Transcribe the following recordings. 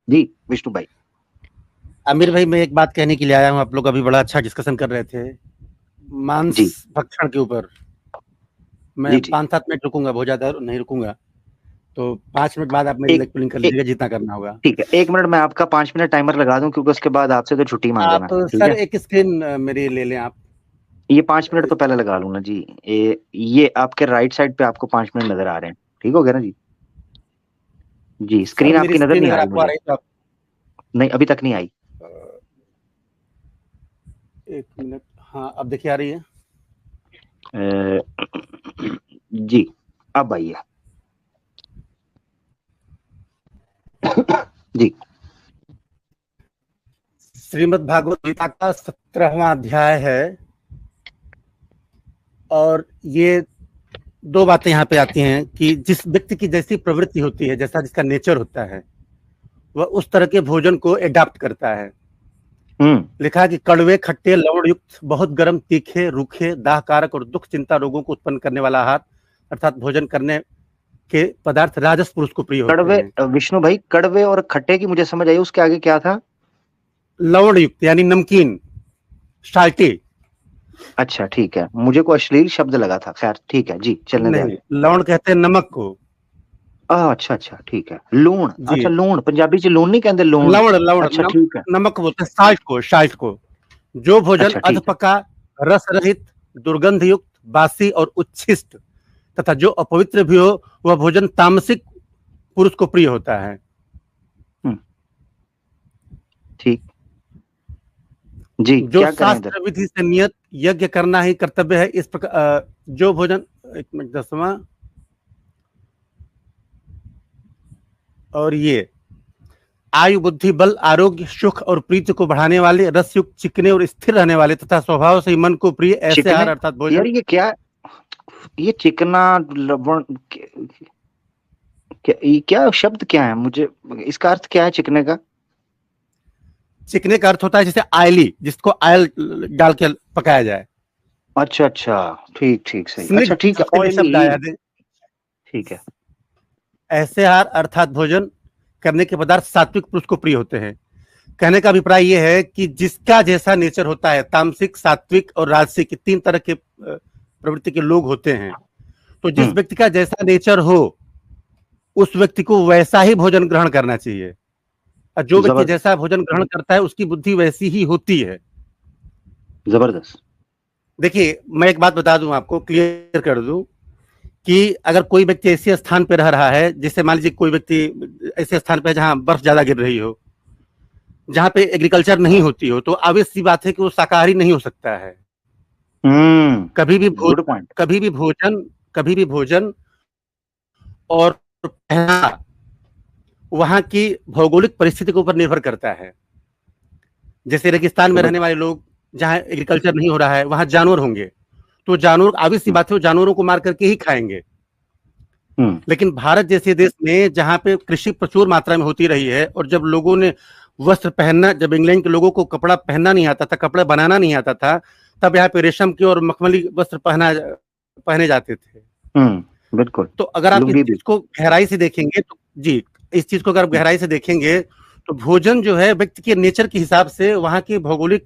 जी विष्णु भाई। आमिर भाई, मैं एक बात कहने के लिए आया हूँ। आप लोग अभी बड़ा अच्छा डिस्कशन कर रहे थे मांस जी भक्षण के ऊपर। मैं जी जी। 5-7 मिनट रुकूंगा, बहुत ज्यादा नहीं रुकूंगा। तो 5 मिनट बाद आप मेरी एक लेग पुलिंग कर एक लीजिएगा जितना करना होगा। ठीक है, 1 मिनट मैं आपका 5 मिनट टाइमर लगा दूं, क्योंकि उसके बाद आपसे तो छुट्टी मांगे मैं, आप ठीक सर है। एक स्क्रीन मेरी ले लें आप। ये 5 मिनट तो पहले लगा लूं ना जी। ये आपके राइट साइड पे आपको 5 मिनट नजर आ रहे हैं, ठीक हो गया ना जी। जी सर स्क्रीन मेरी आपकी नजर स्क्रीन नहीं आ अगर रही आपको आ मुझे। रही है तो आप नहीं अभी तक नहीं आई। अ, 1 मिनट। हाँ, अब देखिए आ रही है। अ, जी अब आई है। जी श्रीमद् भागवत गीता का 17वां अध्याय है। और ये दो बातें यहाँ पे आती हैं कि जिस व्यक्ति की जैसी प्रवृत्ति होती है, जैसा जिसका नेचर होता है, वह उस तरह के भोजन को एडाप्ट करता है। हम्म। लिखा है कि कड़वे, खट्टे, लवण युक्त, बहुत गर्म, तीखे, रूखे, दाहकारक और दुख चिंता रोगों को उत्पन्न करने वाला आहार अर्थात भोजन करने के पदार्थ राजस पुरुष को प्रिय होते कड़वे, हैं। विष्णु भाई कड़वे और खट्टे की मुझे समझ आई, उसके आगे क्या था? लवण युक्त यानी नमकीन, साल्टी। अच्छा ठीक है, मुझे को अश्लील शब्द लगा था, खैर ठीक है जी, चलने दे नहीं, आगे। लवण कहते हैं नमक को। अच्छा अच्छा ठीक है, लूण, जी, अच्छा लूण, पंजाबी च लूण नहीं कहते, लूण। लवण लवण अच्छा ठीक है। नमक बोलते हैं, साल्ट को। जो भोजन अच्छा ठीक है। अधपका, रस रहित, दुर्गंध युक्त, बासी और उच्छिष्ट तथा जो अपवित्र भी हो, वह भोजन तामसिक पुरुष को प्रिय होता है। हम्म, ठीक। जी जो क्या करें इधर? शास्त्र विधि से नियत यज्ञ करना ही कर्तव्य है, इस प्रकार जो भोजन, 1 मिनट 10वां। और ये आयु, बुद्धि, बल, आरोग्य, सुख और प्रीति को बढ़ाने वाले, रसयुक्त, चिकने और स्थिर रहने वाले तथा स्वभाव से ही मन को प्रिय ऐसे चिकने, आहार अर्थात यार भोजन। ये क्या, ये चिकना, लवण, ये क्या शब्द क्या है, मुझे इसका अर्थ क्या है चिकने का? चिकने का अर्थ होता है जैसे आयली, जिसको आयल डाल के पकाया जाए। अच्छा अच्छा, ठीक ठीक सही, अच्छा स्निग्ध ठीक है, उसके लिए शब्द ऑयली। आया है। ठीक है। ऐसे आहार अर्थात भोजन करने के पदार्थ सात्विक पुरुष को प्रिय होते हैं। कहने का अभिप्राय यह है कि जिसका जैसा नेचर होता है, तामसिक, सात्विक और राजसिक, 3 तरह के प्रवृत्ति के लोग होते हैं। तो जिस हम्म। व्यक्ति का जैसा नेचर हो, उस व्यक्ति को वैसा ही भोजन ग्रहण करना चाहिए। और जो व्यक्ति जबरदस्त। जैसा भोजन ग्रहण करता है, उसकी बुद्धि वैसी ही होती है। जबरदस्त। देखिए, मैं एक बात बता दूं आपको, क्लियर कर दूं कि अगर कोई व्यक्ति ऐसे स्थान पर रह रहा है, जैसे मान लीजिए कोई व्यक्ति ऐसे स्थान पर जहां बर्फ ज्यादा गिर रही हो, जहां पे एग्रीकल्चर नहीं होती हो, तो obvious सी बात है कि वो शाकाहारी नहीं हो सकता है। कभी भी भोज गुड पॉइंट। कभी भी भोजन कभी भी भोजन और पहनावा वहां की भौगोलिक परिस्थिति के ऊपर निर्भर करता है। जैसे रेगिस्तान में रहने जबरदस्त। वाले लोग, जहां एग्रीकल्चर नहीं हो रहा है, वहां जानवर होंगे, तो जानवर, obvious सी हम्म बात है, वो जानवरों को मार करके ही खाएंगे। हम्म लेकिन भारत जैसे देश में, जहां पे कृषि प्रचुर मात्रा में होती रही है, और जब लोगों ने वस्त्र पहनना, जब इंग्लैंड के लोगों को कपड़ा पहनना नहीं आता था, कपड़ा बनाना नहीं आता था, तब यहाँ पे रेशम के और मखमली वस्त्र पहने जाते थे। बिल्कुल। तो अगर आप इस लुंगी भी। चीज को गहराई से देखेंगे तो जी, इस चीज को अगर आप हम्म गहराई से देखेंगे, तो भोजन जो है व्यक्ति के नेचर के हिसाब से, वहां की भौगोलिक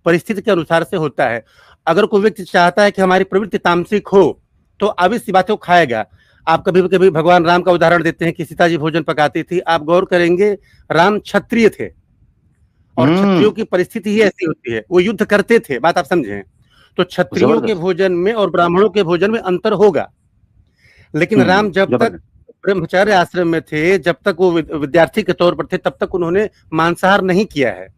परिस्थिति के अनुसार से होता है। अगर कोई व्यक्ति चाहता है कि हमारी प्रवृत्ति तामसिक हो, तो अब इस बातों को खाएगा। आप कभी कभी भगवान राम का उदाहरण देते हैं कि सीता जी भोजन पकाती थी। आप गौर करेंगे, राम क्षत्रिय थे, और क्षत्रियों हम्म, की परिस्थिति ही ऐसी होती है, वो युद्ध करते थे, बात आप समझें। तो क्षत्रियों के जबरदस्त। भोजन में और ब्राह्मणों के भोजन में अंतर होगा। लेकिन राम जब तक जबरदस्त। ब्रह्मचर्य आश्रम में थे, जब तक वो विद्यार्थी के तौर पर थे, तब तक उन्होंने मांसाहार नहीं किया है,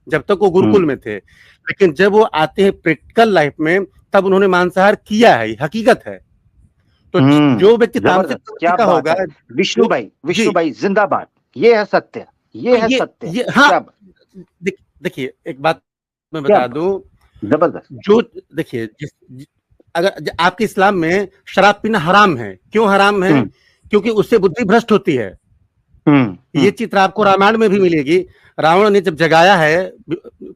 जब तक वो गुरुकुल हम्म में थे। लेकिन जब वो आते हैं प्रैक्टिकल लाइफ में, तब उन्होंने मांसाहार किया है, हकीकत है। तो जो व्यक्ति तामसिक जबरदस्त, प्रवृत्ति क्या का बात होगा, है। विष्णु जो भाई, जी, विष्णु भाई जिंदाबाद। ये है सत्य, ये है सत्य। ये हाँ, क्या बात। देखिए एक बात मैं क्या बता बात। दूं। जबरदस्त। जो देखिए, अगर आपके इस्लाम में शराब पीना हराम है, क्यों हराम है? हम्म क्योंकि उससे बुद्धि भ्रष्ट होती है। ये हम्म चित्र आपको रामायण में भी मिलेगी। रावण ने जब जगाया है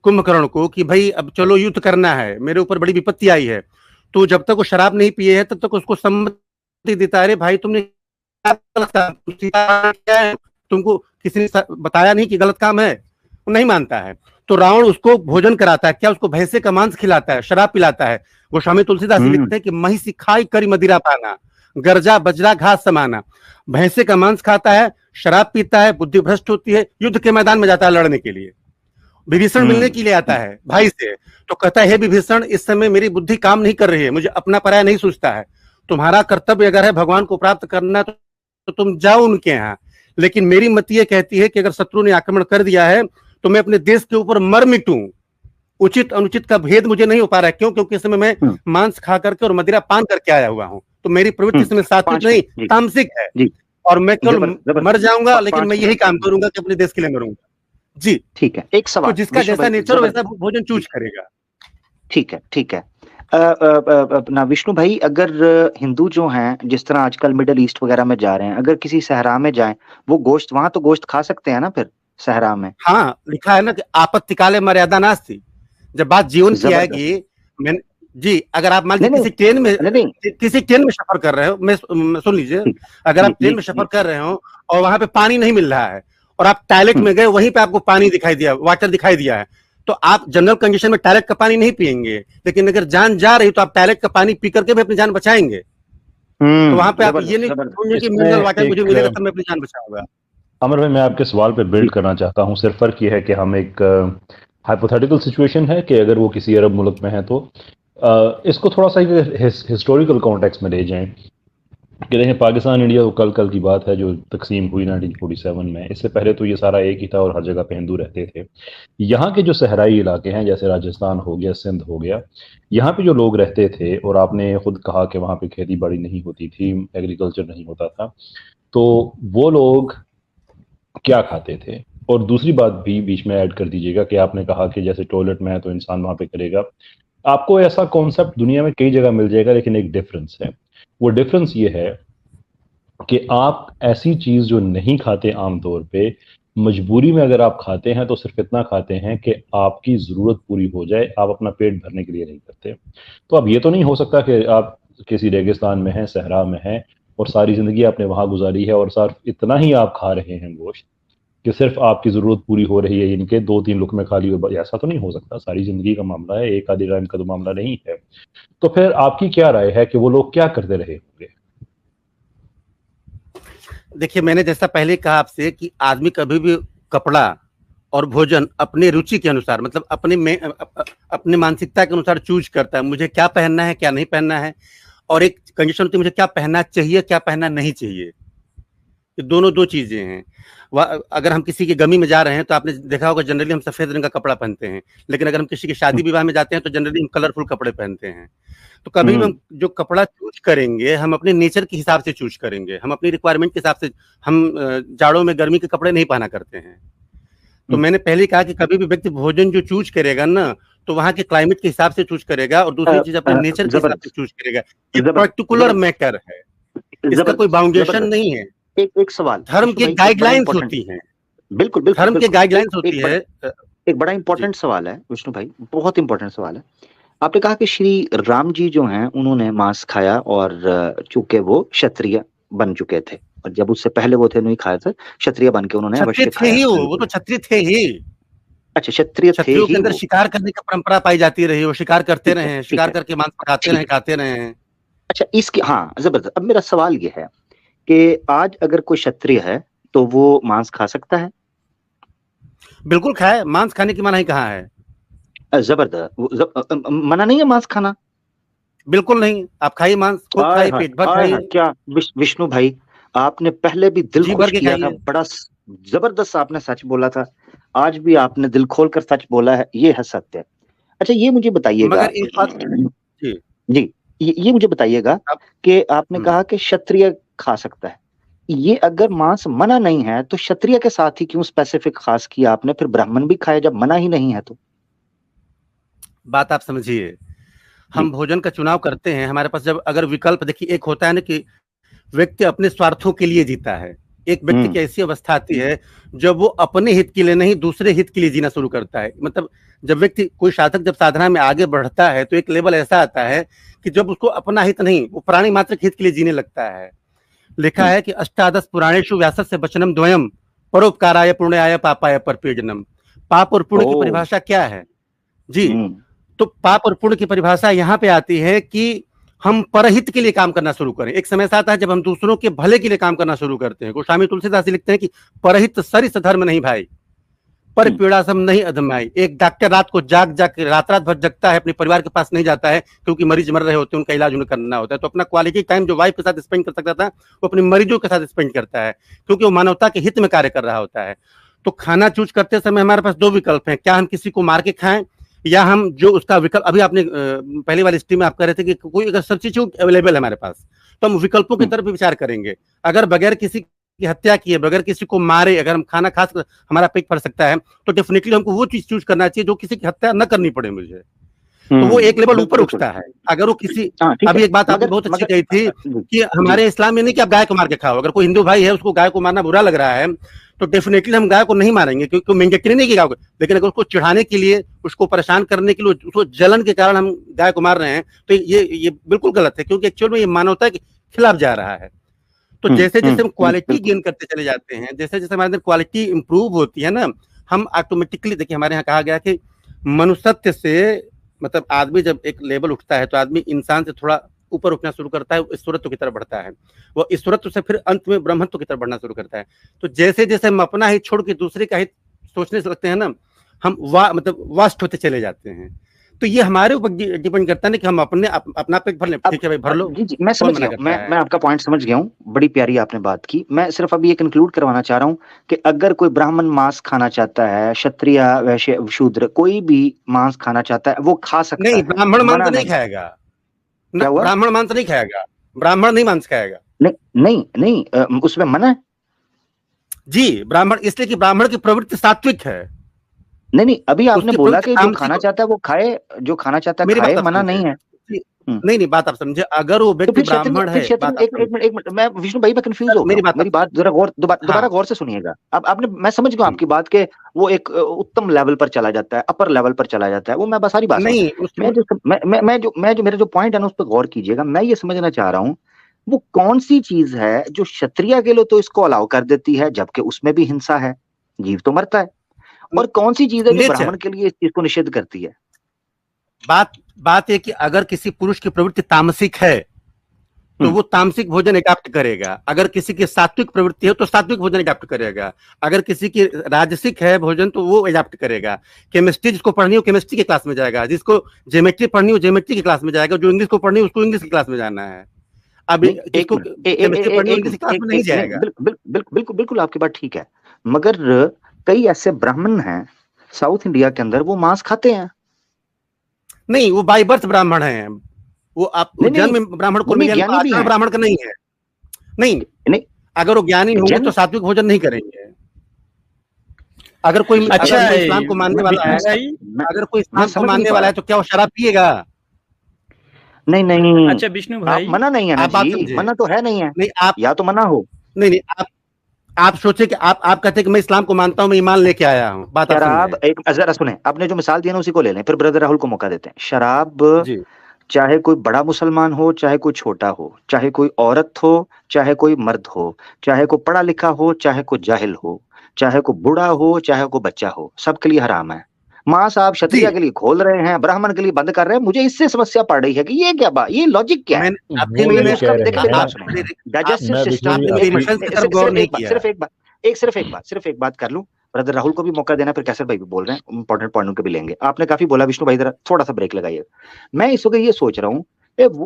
कुंभकर्ण को कि भाई अब चलो युद्ध करना है, मेरे ऊपर बड़ी विपत्ति आई है, तो जब तक वो शराब नहीं पिए है, तब तक उसको सम्मति देता है, अरे भाई तुमने क्या तुमको किसी ने बताया नहीं कि गलत काम है, वो नहीं मानता है। तो रावण उसको भोजन कराता है, क्या उसको भैंसे का मांस खिलाता है, शराब पिलाता है। गोस्वामी तुलसीदास लिखते हैं कि मही सिखाई करी मदिरा पाना, गर्जा बजरा घास समाना। भैंसे का मांस खाता है, शराब पीता है, बुद्धि भ्रष्ट होती है, युद्ध के मैदान में जाता है लड़ने के लिए। विभीषण मिलने के लिए आता है भाई से, तो कहता है हे विभीषण, इस समय मेरी बुद्धि काम नहीं कर रही है, मुझे अपना पराया नहीं सोचता है। तुम्हारा कर्तव्य अगर है भगवान को प्राप्त करना तो तुम जाओ उनके यहाँ, लेकिन मेरी मत ये कहती है कि अगर शत्रु ने आक्रमण कर दिया है तो मैं अपने देश के ऊपर मर मिटूं। उचित अनुचित का भेद मुझे नहीं हो पा रहा है, क्यों? क्योंकि इस समय मैं मांस खा करके और मदिरा पान करके आया हुआ हूं, तो मेरी प्रवृत्ति इसमें सात्विक नहीं तामसिक है, और मैं कल मर जाऊंगा, लेकिन मैं यही काम करूंगा कि अपने देश के लिए मरूंगा। जी ठीक है, एक सवाल। तो जिसका जैसा नेचर वैसा भोजन चूज करेगा। ठीक है, ठीक है। अपना विष्णु भाई, अगर हिंदू जो हैं, जिस तरह आजकल मिडिल ईस्ट वगैरह में जा रहे हैं, अगर किसी सहरा में जाएं, वो गोश्त, वहां तो गोश्त खा सकते हैं ना फिर सहरा में? हाँ, लिखा है ना कि आपत्ति काले मर्यादा नास्ति। जब बात जीवन की आएगी, मैं जी, अगर आप मान लीजिए किसी ट्रेन में सफर कर रहे हो, मैं सुन लीजिए, अगर आप ट्रेन में सफर कर रहे हो और वहां पे पानी नहीं मिल रहा है और आप टॉयलेट में गए, वहीं पे आपको पानी दिखाई दिया, वाटर दिखाई दिया है, तो आप जनरल कंडीशन में टॉयलेट का पानी नहीं पिएंगे, लेकिन अगर जान जा रही तो आप टॉयलेट का पानी पी करके भी अपनी जान बचाएंगे। तो वहां पे आप ये नहीं समझेंगे कि मिनरल वाटर मुझे मिलेगा तब मैं अपनी जान बचाऊंगा। अमर भाई, मैं आपके सवाल पे बिल्ड करना चाहता हूँ। सिर्फ फर्क ये है कि हम एक हाइपोथेटिकल सिचुएशन है कि अगर वो किसी अरब मुल्क में है, तो इसको थोड़ा सा हिस्टोरिकल कॉन्टेक्स्ट में ले जाएं कि देखें, पाकिस्तान इंडिया तो कल की बात है जो तकसीम हुई 1947 में। इससे पहले तो ये सारा एक ही था और हर जगह पे हिंदू रहते थे। यहाँ के जो सहराई इलाके हैं, जैसे राजस्थान हो गया, सिंध हो गया, यहाँ पे जो लोग रहते थे, और आपने खुद कहा कि वहाँ पे खेती बाड़ी नहीं होती थी, एग्रीकल्चर नहीं होता था, तो वो लोग क्या खाते थे? और दूसरी बात भी बीच में ऐड कर दीजिएगा कि आपने कहा कि जैसे टॉयलेट में है तो इंसान वहां पे करेगा। आपको ऐसा कॉन्सेप्ट दुनिया में कई जगह मिल जाएगा, लेकिन एक डिफरेंस है। वो डिफरेंस ये है कि आप ऐसी चीज जो नहीं खाते आमतौर पे, मजबूरी में अगर आप खाते हैं तो सिर्फ इतना खाते हैं कि आपकी जरूरत पूरी हो जाए, आप अपना पेट भरने के लिए नहीं करते। तो अब ये तो नहीं हो सकता कि आप किसी रेगिस्तान में हैं, सहरा में हैं, और सारी जिंदगी आपने वहां गुजारी है और सिर्फ इतना ही आप खा रहे हैं गोश्त कि सिर्फ आपकी जरूरत पूरी हो रही है, इनके 2-3 लुकमे खा ली। ऐसा तो नहीं हो सकता, सारी जिंदगी का मामला है, एक आधे टाइम का तो मामला नहीं है। तो फिर आपकी क्या राय है कि वो लोग क्या करते रहे होंगे? देखिए, मैंने जैसा पहले कहा आपसे कि आदमी कभी भी कपड़ा और भोजन अपने रुचि के अनुसार, मतलब अपने मानसिकता के अनुसार चूज करता है, मुझे क्या पहनना है क्या नहीं पहनना है, और एक कंडीशन होती है मुझे क्या पहनना चाहिए क्या पहनना नहीं चाहिए। ये दोनों दो चीजें हैं। अगर हम किसी की गमी में जा रहे हैं तो आपने देखा होगा जनरली हम सफेद रंग का कपड़ा पहनते हैं, लेकिन अगर हम किसी की शादी विवाह में जाते हैं तो जनरली हम कलरफुल कपड़े पहनते हैं। तो कभी भी हम जो कपड़ा चूज करेंगे हम अपने नेचर के हिसाब से चूज करेंगे, हम अपनी रिक्वायरमेंट के हिसाब से। हम जाड़ों में गर्मी के कपड़े नहीं पहना करते हैं। तो मैंने पहले कहा कि कभी भी व्यक्ति भोजन जो चूज करेगा ना, तो वहाँ के क्लाइमेट के हिसाब से चूज करेगा, और दूसरी चीज अपने नेचर के हिसाब से चूज करेगा। ये पर्टिकुलर मैटर है, इसका कोई बाउंडेशन नहीं है। एक सवाल, धर्म की गाइडलाइंस होती हैं। बिल्कुल धर्म की गाइडलाइंस होती है। एक बड़ा इंपॉर्टेंट सवाल है विष्णु भाई, बहुत इंपॉर्टेंट सवाल है। आपने कहा कि श्री राम जी जो हैं उन्होंने मांस खाया, और चूंकि वो क्षत्रिय बन चुके थे, और जब उससे पहले वो थे नहीं खाए थे, क्षत्रिय बन के उन्होंने अवश्य खाया। वो तो क्षत्रिय थे ही। अच्छा, क्षत्रिय थे ही। के अंदर शिकार करने की परंपरा पाई जाती रही, वो शिकार करते रहे हैं, शिकार करके मांस पकाते रहे, खाते रहे हैं। अच्छा, इसकी हाँ जबरदस्त। अब मेरा सवाल ये है कि आज अगर कोई क्षत्रिय है तो वो मांस खा सकता है? बिल्कुल खाए, मांस खाने की मनाही कहाँ है? जबरदस्त, मना नहीं है मांस खाना? बिल्कुल नहीं, आप खाइए मांस, खूब खाइए, पेट भर खाइए। क्या विष्णु भाई, आपने पहले भी दिल खुश किया था, बड़ा जबरदस्त आपने सच बोला था, आज भी आपने दिल खोलकर सच बोला है, ये है सत्य। अच्छा, ये मुझे बताइएगा जी, ये मुझे बताइएगा कि आपने कहा कि क्षत्रिय खा सकता है, ये अगर मांस मना नहीं है तो क्षत्रिय के साथ ही क्यों स्पेसिफिक खास किया आपने? फिर ब्राह्मण भी खाए जब मना ही नहीं है तो। बात आप समझिए, हम भोजन का चुनाव करते हैं, हमारे पास जब अगर विकल्प, देखिए एक होता है ना कि व्यक्ति अपने स्वार्थों के लिए जीता है, एक व्यक्ति की ऐसी अवस्था आती है जब वो अपने हित के लिए नहीं दूसरे हित के लिए जीना शुरू करता है। मतलब जब व्यक्ति, कोई साधक जब साधना में आगे बढ़ता है तो एक लेवल ऐसा आता है कि जब उसको अपना हित नहीं, वो प्राणी मात्र के हित के लिए जीने लगता है। लिखा है कि अष्टादश पुराणेषु व्यासस्य वचनम द्वयम परोपकाराय पुण्याय पापाय परपीडनम। पाप और पुण्य की परिभाषा क्या है जी? तो पाप और पुण्य की परिभाषा यहाँ पे आती है कि हम परहित के लिए काम करना शुरू करें। एक समय ऐसा आता है जब हम दूसरों के भले के लिए काम करना शुरू करते हैं। गोस्वामी तुलसीदास लिखते हैं कि परहित सरिस धर्म नहीं भाई, पर पीड़ा सम नहीं अधमाई। एक डॉक्टर रात को जाग के रात भर जगता है, अपने परिवार के पास नहीं जाता है क्योंकि मरीज मर रहे होते हैं, उनका इलाज उन्हें करना होता है। तो अपना क्वालिटी टाइम जो वाइफ के साथ स्पेंड कर सकता था वो अपने मरीजों के साथ स्पेंड करता है, क्योंकि वो मानवता के हित में कार्य कर रहा होता है। तो खाना चूज करते समय हमारे पास दो विकल्प हैं, क्या हम किसी को मार के खाएं या हम जो उसका विकल्प, अभी आपने पहली वाली स्ट्रीम में आप कह रहे थे कि कोई अगर सब्स्टिट्यूट अवेलेबल है हमारे पास तो हम विकल्पों की तरफ विचार करेंगे। अगर बगैर किसी की हत्या किए, बगैर किसी को मारे अगर हम खाना खा हमारा पेट भर सकता है तो डेफिनेटली हमको वो चीज चूज करना चाहिए जो किसी की हत्या न करनी पड़े मुझे। तो वो एक लेवल ऊपर उठता है। अगर वो किसी, अभी एक बात आपने बहुत अच्छी कही थी कि हमारे इस्लाम में नहीं कि आप गाय को मार के खाओ। अगर कोई हिंदू भाई है उसको गाय को मारना बुरा लग रहा है तो डेफिनेटली हम गाय को नहीं मारेंगे, क्योंकि मैंडेटरी नहीं किया, लेकिन अगर उसको चिढ़ाने के लिए, उसको परेशान करने के लिए, उसको जलन के कारण हम गाय को मार रहे हैं तो ये बिल्कुल गलत है, क्योंकि एक्चुअल में ये मानवता के खिलाफ जा रहा है। तो जैसे जैसे हम क्वालिटी गेन करते चले जाते हैं, जैसे जैसे हमारे अंदर क्वालिटी इंप्रूव होती है ना, हम ऑटोमेटिकली, देखिए हमारे यहाँ कहा गया कि मनुष्यत्व से मतलब आदमी जब एक लेवल उठता है तो आदमी इंसान से थोड़ा ऊपर उठना शुरू करता है, ईश्वरत्व की तरफ बढ़ता है। वो ईश्वरत्व से फिर अंत में ब्रह्मत्व की तरफ बढ़ना शुरू करता है। तो जैसे जैसे हम अपना ही छोड़ के दूसरे का ही सोचने से लगते हैं ना, हम मतलब वास्ट होते चले जाते हैं। तो ये हमारे ऊपर डिपेंड करता है कि हम अपना पेट भर लें। ठीक है भाई, भर लो। जी मैं समझ गया, मैं आपका पॉइंट समझ गया हूँ, बड़ी प्यारी आपने बात की। मैं सिर्फ अभी ये कंक्लूड करवाना चाह रहा हूँ कि अगर कोई ब्राह्मण मांस खाना चाहता है, क्षत्रिय वैश्य शूद्र कोई भी मांस खाना चाहता है वो खा सकता है। नहीं, ब्राह्मण मांस नहीं खाएगा, ब्राह्मण मांस नहीं खाएगा, ब्राह्मण नहीं मांस खाएगा। नहीं, उसमें मना है जी। ब्राह्मण इसलिए कि ब्राह्मण की प्रवृत्ति सात्विक है। नहीं, अभी आपने बोला कि जो खाना चाहता है वो खाए, जो खाना चाहता है खाए, मना नहीं है। नहीं, बात आप समझे। अगर वो व्यक्ति ब्राह्मण है, एक मिनट मैं विष्णु भाई मैं कंफ्यूज हो गया, मेरी बात जरा दोबारा गौर से सुनिएगा। अब आपने, मैं समझ गया आपकी बात के वो एक उत्तम लेवल पर चला जाता है, अपर लेवल पर चला जाता है, वो मैं बस सारी बात नहीं, मैं जो मेरा जो पॉइंट है ना उस पर गौर कीजिएगा। मैं ये समझना चाह रहा हूँ वो कौन सी चीज है जो क्षत्रिय के लिए तो इसको अलाउ कर देती है जबकि उसमें भी हिंसा है, जीव तो मरता है, और कौन सी चीज है जो ब्राह्मण के लिए इस चीज को निषेध करती है? बात है कि अगर किसी पुरुष की प्रवृत्ति तामसिक है तो वो तामसिक भोजन अडॉप्ट करेगा, अगर किसी की सात्विक प्रवृत्ति है तो सात्विक भोजन अडॉप्ट करेगा, अगर किसी की राजसिक है भोजन तो वो अडॉप्ट करेगा। केमिस्ट्री जिसको पढ़नी हो केमिस्ट्री की क्लास में जाएगा, जिसको ज्योमेट्री पढ़नी हो ज्योमेट्री की क्लास में जाएगा, जो इंग्लिश को पढ़नी हो उसको इंग्लिश की क्लास में जाना है। अब इसको केमिस्ट्री पढ़नी हो इंग्लिश की क्लास में नहीं जाएगा। बिल्कुल आपकी बात ठीक है, मगर कई ऐसे ब्राह्मण हैं साउथ इंडिया के अंदर वो मांस खाते हैं। नहीं, वो बाय बर्थ ब्राह्मण है, वो आप जन्म ब्राह्मण को ब्राह्मण का नहीं है। नहीं, अगर वो ज्ञानी होंगे तो सात्विक भोजन नहीं करेंगे। अगर कोई इस्लाम को मानने वाला है, अगर कोई इस्लाम को मानने वाला है तो क्या वो शराब पिएगा? नहीं। अच्छा विष्णु भाई, मना नहीं है ना जी, मना तो है नहीं है। नहीं, आप या तो मना हो। नहीं, आप सोचे कि आप कहते हैं कि मैं इस्लाम को मानता हूं, मैं ईमान लेके आया हूं। बात शराब, एक जरा सुने, आपने जो मिसाल दिया ना उसी को ले लें, फिर ब्रदर राहुल को मौका देते हैं। शराब चाहे कोई बड़ा मुसलमान हो, चाहे कोई छोटा हो, चाहे कोई औरत हो, चाहे कोई मर्द हो, चाहे कोई पढ़ा लिखा हो, चाहे कोई जाहिल हो, चाहे कोई बूढ़ा हो, चाहे कोई बच्चा हो, सबके लिए हराम है। मांस आप क्षत्रिय के लिए खोल रहे हैं, ब्राह्मण के लिए बंद कर रहे हैं। मुझे इससे समस्या पड़ रही है कि ये क्या बात, ये लॉजिक क्या है? सिर्फ एक बात कर लूं, ब्रदर राहुल को भी मौका देना, फिर कैसर भाई भी बोल रहे हैं, इंपॉर्टेंट पॉइंट के भी लेंगे। आपने काफी बोला विष्णु भाई, जरा थोड़ा सा ब्रेक लगाइए। मैं इस वक्त ये सोच रहा हूँ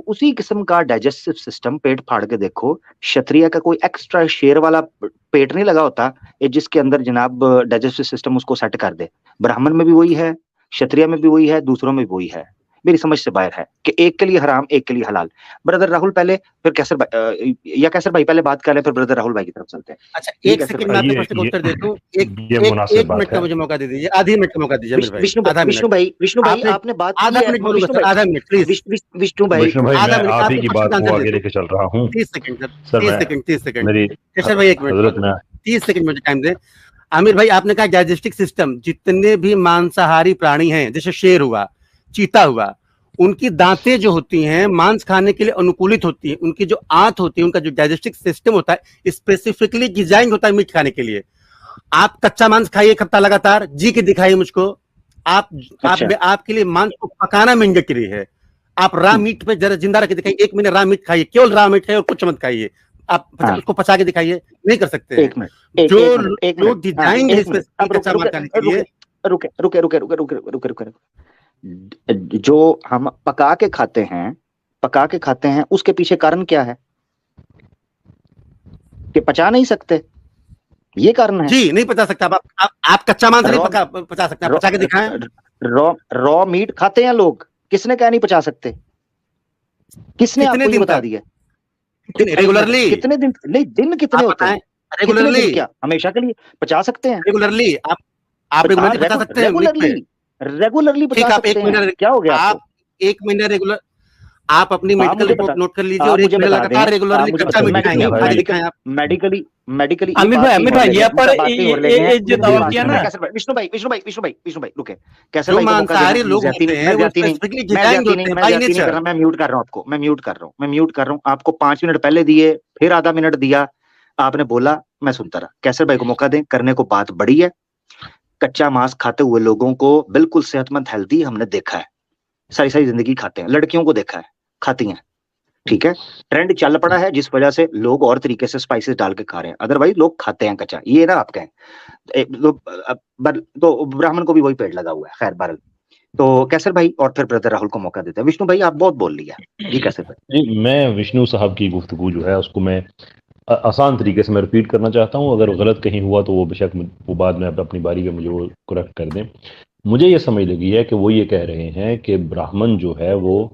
उसी किस्म का डाइजेस्टिव सिस्टम, पेट फाड़ के देखो, क्षत्रिय का कोई एक्स्ट्रा शेयर वाला पेट नहीं लगा होता जिसके अंदर जनाब डाइजेस्टिव सिस्टम उसको सेट कर दे। ब्राह्मण में भी वही है, क्षत्रिय में भी वही है, दूसरों में भी वही है। मेरी समझ से बाहर है कि एक के लिए हराम, एक के लिए हलाल। ब्रदर राहुल पहले, फिर कैसर भाई, या कैसर भाई पहले बात कर लें, फिर ब्रदर राहुल भाई की तरफ चलते हैं। अच्छा, एक सेकंड में आपके प्रश्न का उत्तर देता हूं। एक मिनट का मुझे मौका दे दीजिए, आधी मिनट का मौका दीजिए मेरे भाई। विष्णु भाई आपने बात आधा मिनट बोलो, आधा मिनट प्लीज। विष्णु भाई आधा मिनट, आप ही की बात को आगे लेके चल रहा हूं। 30 सेकंड कैसर भाई, 1 मिनट 30 सेकंड मुझे टाइम दे। आमिर भाई, आपने कहा डाइजेस्टिव सिस्टम, जितने भी मांसाहारी प्राणी हैं, जैसे शेर हुआ, चीता हुआ, उनकी दांतें जो होती हैं मांस खाने के लिए अनुकूलित होती हैं। उनकी जो आंत होती है, उनका जो डाइजेस्टिव सिस्टम होता है स्पेसिफिकली डिजाइन होता है मीट खाने के लिए। आप कच्चा मांस खाइए एक हफ्ता लगातार, जी के दिखाइए मुझको। आपके लिए मांस को पकाना मैंडेटरी है। आप रॉ मीट पे जरा जिंदा रख के दिखाइए, 1 महीने रॉ मीट खाइए, केवल रॉ मीट है और कुछ मत खाइए। आप उसको पचा के दिखाइए, नहीं कर सकते हैं। जो लोग डिजाइन है कच्चा मांस खाने के लिए। रुके। जो हम पका के खाते हैं उसके पीछे कारण क्या है कि पचा नहीं सकते, ये कारण है। जी नहीं पचा सकता। आप कच्चा मांस नहीं पचा सकते, पचा के दिखाएं। रॉ मीट खाते हैं लोग, किसने कहा नहीं पचा सकते? किसने आपको ये बता दिया? रेगुलरली कितने दिन? नहीं, दिन कितने होते हैं? रेगुलरली क्या हमेशा के लिए पचा सकते हैं? रेगुलरली आप रेगुलरली पचा सकते हैं। रेगुलरली पचा सकते हैं। क्या हो गया आपको? 1 महीना रेगुलर आप अपनी मेडिकल रिपोर्ट नोट कर लीजिए और 1 महीना लगातार रेगुलरली कच्चा मीट खाएंगे। मेडिकली अमित भाई यहाँ पर ये जो दावा किया ना, विष्णु भाई रुके। कैसे जो मांसाहारी लोग होते हैं वो स्पेसिफिकली डिजाइन होते हैं बाय नेचर। मैं म्यूट कर रहा हूँ आपको, मैं म्यूट कर रहा हूँ आपको। 5 मिनट पहले दिए, फिर आधा मिनट दिया, आपने बोला, मैं सुनता रहा। कैसर भाई को मौका दें, करने को बात बड़ी है। कच्चा मांस खाते हुए लोगों को बिल्कुल सेहतमंद, हेल्दी हमने देखा है, सारी जिंदगी खाते हैं। लड़कियों को देखा है, खाती हैं, ठीक है। ट्रेंड चल पड़ा है जिस वजह से लोग और तरीके से स्पाइसेस डाल के खा रहे हैं, अदरवाइज लोग खाते हैं कच्चा। ये ना आप कहें तो ब्राह्मण को भी वही पेड़ लगा हुआ है। खैर बहरहाल, तो कैसर भाई और फिर ब्रदर राहुल को मौका देते हैं। विष्णु भाई आप बहुत बोल लिया जी। कैसर भाई जी, मैं विष्णु साहब की गुफ्तगू जो है उसको मैं आसान तरीके से मैं रिपीट करना चाहता हूँ। अगर गलत कहीं हुआ तो वो बेशक वो बाद में अपनी बारी पे मुझे वो करेक्ट कर दें। मुझे ये समझ लगी है कि वो ये कह रहे हैं कि ब्राह्मण जो है वो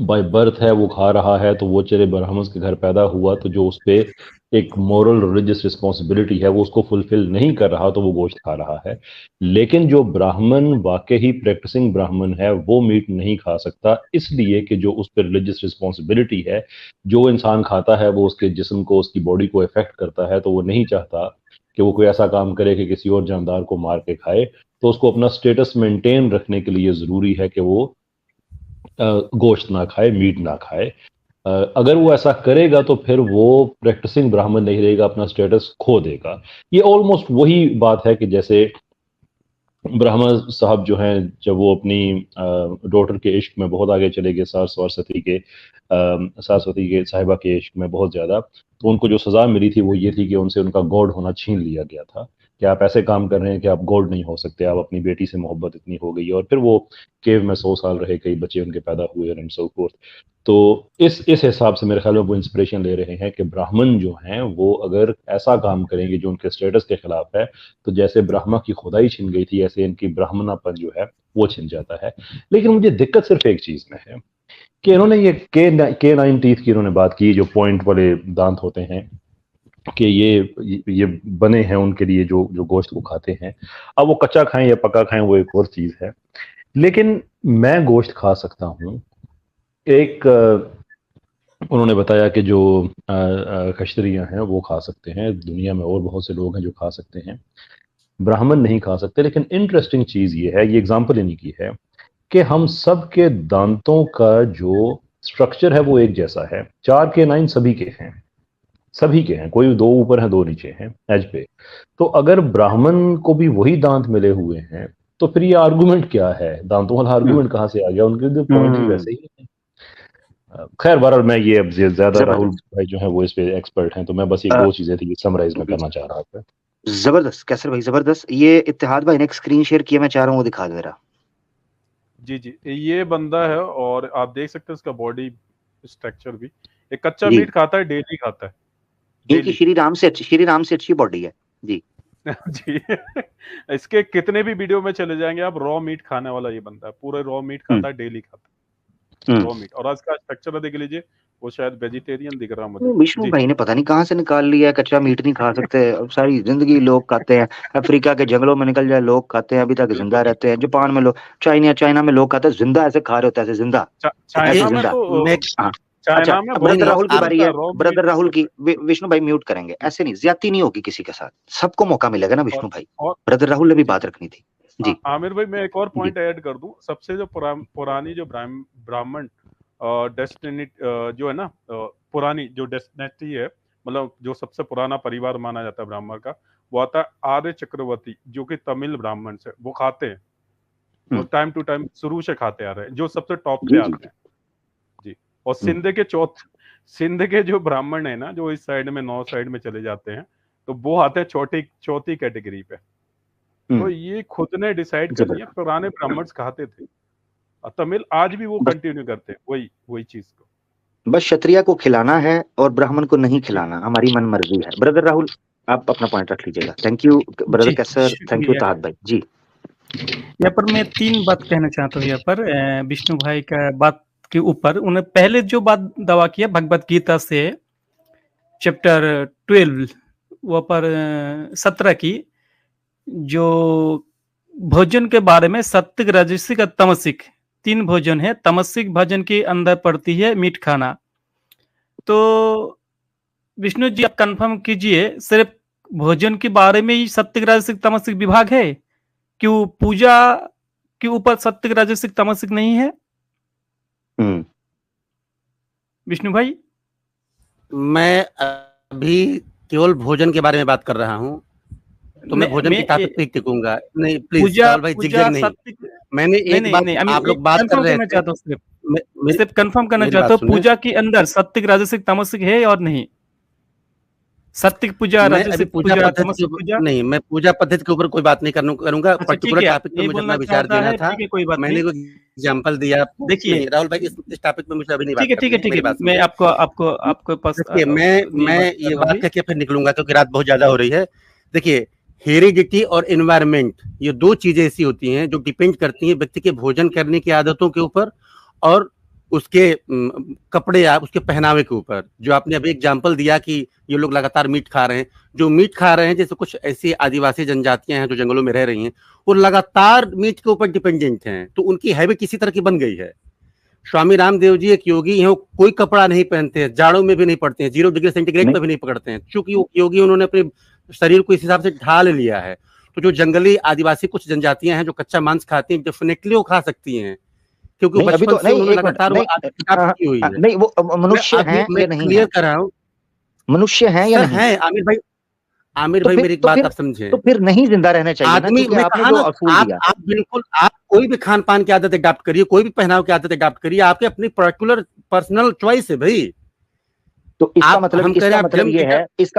बाय बर्थ है, वो खा रहा है, तो वो चले ब्राह्मण के घर पैदा हुआ तो जो उस पर एक मॉरल रिलीजियस रिस्पॉन्सिबिलिटी है वो उसको फुलफिल नहीं कर रहा तो वो गोश्त खा रहा है। लेकिन जो ब्राह्मण वाकई ही प्रैक्टिसिंग ब्राह्मण है वो मीट नहीं खा सकता, इसलिए कि जो उस पर रिलीजियस रिस्पॉन्सिबिलिटी है, जो इंसान खाता है वो उसके जिस्म को, उसकी बॉडी को इफेक्ट करता है, तो वो नहीं चाहता कि वो कोई ऐसा काम करे कि किसी और जानदार को मार के खाए। तो उसको अपना स्टेटस मेंटेन रखने के लिए ज़रूरी है कि वो गोश्त ना खाए, मीट ना खाए। अगर वो ऐसा करेगा तो फिर वो प्रैक्टिसिंग ब्राह्मण नहीं रहेगा, अपना स्टेटस खो देगा। ये ऑलमोस्ट वही बात है कि जैसे ब्राह्मण साहब जो हैं, जब वो अपनी डॉटर के इश्क में बहुत आगे चले गए, सरस्वती के साहिबा के इश्क में बहुत ज़्यादा, तो उनको जो सज़ा मिली थी वो ये थी कि उनसे उनका गॉड होना छीन लिया गया था कि आप ऐसे काम कर रहे हैं कि आप गॉड नहीं हो सकते, आप अपनी बेटी से मोहब्बत इतनी हो गई। और फिर वो केव में 100 साल रहे, कई बच्चे उनके पैदा हुए एंड सो फोर्थ। तो इस हिसाब से मेरे ख्याल में वो इंस्पिरेशन ले रहे हैं कि ब्राह्मण जो हैं वो अगर ऐसा काम करेंगे जो उनके स्टेटस के खिलाफ है, तो जैसे ब्राह्मण की खुदाई छिन गई थी ऐसे इनकी ब्राह्मणापन जो है वो छिन जाता है। लेकिन मुझे दिक्कत सिर्फ एक चीज में है कि इन्होंने ये K9 टीथ की इन्होंने बात की, जो पॉइंट वाले दांत होते हैं, कि ये बने हैं उनके लिए जो गोश्त को खाते हैं। अब वो कच्चा खाएं या पका खाएं वो एक और चीज है, लेकिन मैं गोश्त खा सकता हूं। एक उन्होंने बताया कि जो खश्तरियाँ हैं वो खा सकते हैं, दुनिया में और बहुत से लोग हैं जो खा सकते हैं, ब्राह्मण नहीं खा सकते। लेकिन इंटरेस्टिंग चीज ये है, ये एग्जांपल इन्हीं की है कि हम सब के दांतों का जो स्ट्रक्चर है वो एक जैसा है। 4 के 9 सभी के हैं, कोई 2 ऊपर हैं 2 नीचे हैं एज पे। तो अगर ब्राह्मण को भी वही दांत मिले हुए हैं तो फिर ये आर्गुमेंट क्या है? दांतों वाला आर्गुमेंट कहाँ से आ गया? उनके तो पॉइंट ही वैसे ही है। खैर बहरहाल मैं ये अब ज्यादा, राहुल भाई जो है वो इस पे एक्सपर्ट हैं, तो मैं बस ये 2 चीजें थी समराइज में करना चाह रहा था। जबरदस्त कैसर भाई, जबरदस्त। ये इत्तेहाद भाई ने एक स्क्रीन शेयर किया, मैं चाह रहा हूँ वो दिखा दे मेरा। जी ये बंदा है और आप देख सकते हैं इसका बॉडी स्ट्रक्चर भी। एक कच्चा मीट खाता है, डेली खाता है। इनकी श्री राम से अच्छी बॉडी है जी। जी इसके कितने भी वीडियो में चले जाएंगे आप, रॉ मीट खाने वाला ये बंदा है, पूरे रॉ मीट खाता है, डेली खाता है रॉ मीट। और आज का स्ट्रक्चर देख लीजिए, वो शायद वेजिटेरियन दिख रहा मुझे। विष्णु भाई ने पता नहीं कहाँ से निकाल लिया है, कच्चा मीट नहीं खा सकते। अब सारी जिंदगी लोग खाते हैं, अफ्रीका के जंगलों में निकल जाए लोग खाते हैं, अभी तक जिंदा रहते हैं। जापान में लोग, चाइना में लोग खाते हैं जिंदा, ऐसे खा रहे होते हैं, ऐसे जिंदा। अच्छा, ब्रदर राहुल की बारी है, ब्रदर राहुल की। विष्णु भाई म्यूट करेंगे, ऐसे नहीं, ज्यादती नहीं होगी किसी के साथ, सबको मौका मिलेगा ना विष्णु भाई। ब्रदर राहुल ने भी बात रखनी थी जी। आमिर भाई मैं एक और पॉइंट ऐड कर दूं, सबसे जो पुरानी जो ब्राह्मण डेस्टिनी जो है ना, पुरानी जो डेस्टिनेटी है, मतलब जो सबसे पुराना परिवार माना जाता है ब्राह्मण का, वो आता है आर्य चक्रवर्ती, जो कि तमिल ब्राह्मण से, वो खाते हैं, वो टाइम टू टाइम शुरू से खाते आ रहे हैं, जो सबसे टॉप पे आते हैं जी। और सिंध के जो ब्राह्मण है ना, जो इस साइड में नॉर्थ साइड में चले जाते हैं, तो वो आते हैं चौथी कैटेगरी पे। तो ये खुद ने डिसाइड कर लिया, पुराने ब्राह्मण खाते थे, तमिल आज भी वो कंटिन्यू करते हैं वही चीज को। बस क्षत्रिय को खिलाना है और ब्राह्मण को नहीं खिलाना, हमारी मन मर्जी है। ब्रदर राहुल, आप अपना पॉइंट रख लीजिएगा। Thank you brother Qaiser, thank you Tahat भाई जी। यहाँ पर मैं 3 बात कहना चाहता हूँ यहाँ पर विष्णु भाई का बात के ऊपर। उन्हें पहले जो बात दावा किया भगवत गीता से चैप्टर 12 वो पर 17 की, जो भोजन के बारे में सात्विक, राजसिक और तमसिक 3 भोजन है। तमसिक भोजन के अंदर पड़ती है मीठ खाना। तो विष्णु जी आप कंफर्म कीजिए, सिर्फ भोजन के बारे में ही सात्विक, राजसिक, तमसिक विभाग है? क्यों पूजा के ऊपर सात्विक, राजसिक, तमसिक नहीं है? विष्णु भाई, मैं अभी केवल भोजन के बारे में बात कर रहा हूँ, तो मैं भोजन की ताकत पे टिकूंगा। नहीं प्लीज भाई, जिगजैग नहीं। मैंने एक बात, आप लोग बात कर रहे थे, सिर्फ कंफर्म करना चाहता हूँ, पूजा के अंदर सात्विक, राजसिक, तमसिक है और नहीं? सात्विक पूजा, राजसिक पूजा, तमसिक पूजा नहीं, मैं पूजा पद्धति के ऊपर कोई बात नहीं करूंगा। पर्टिकुलर टॉपिक पे मुझे अपना विचार देना था, मैंने कोई एग्जांपल दिया। देखिए राहुल भाई, इस टॉपिक पे मुझे अभी नहीं बात। ठीक है, मैं आपको पास मैं ये बात करके फिर निकलूंगा, क्योंकि रात बहुत ज्यादा हो रही है। देखिए, हेरिडिटी और एनवायरनमेंट, ये 2 चीजें ऐसी होती हैं जो डिपेंड करती हैं व्यक्ति के भोजन करने की आदतों के ऊपर और उसके कपड़े या उसके पहनावे के ऊपर। जो आपने अभी एग्जांपल दिया कि ये लोग लगातार मीट खा रहे हैं, जो मीट खा रहे हैं, जैसे कुछ ऐसी आदिवासी जनजातियां हैं जो जंगलों में रह रही हैं, वो लगातार मीट के ऊपर डिपेंडेंट हैं, तो उनकी हैबिट किसी तरह की बन गई है। स्वामी रामदेव जी एक योगी हैं, कोई कपड़ा नहीं पहनते हैं, जाड़ों में भी नहीं पड़ते हैं, 0 डिग्री सेंटीग्रेड में भी नहीं पकड़ते हैं, क्योंकि योगी उन्होंने अपने शरीर को इस हिसाब से ढाल लिया है। तो जो जंगली आदिवासी कुछ जनजातियां हैं जो कच्चा मांस खाती हैं, डेफिनेटली वो खा सकती हैं, क्योंकि अभी तो नहीं, वो मनुष्य हैं या नहीं? क्लियर कर रहा हूँ, मनुष्य हैं या नहीं? है आमिर भाई मेरी बात आप समझे। तो फिर नहीं जिंदा रहना चाहिए आदमी, आप बिल्कुल, आप कोई भी खान पान की आदत अडॉप्ट करिए, कोई भी पहनाव की आदत अडॉप्ट करिए, आपके अपनी पर्टिकुलर पर्सनल चॉइस है भाई। तो इसका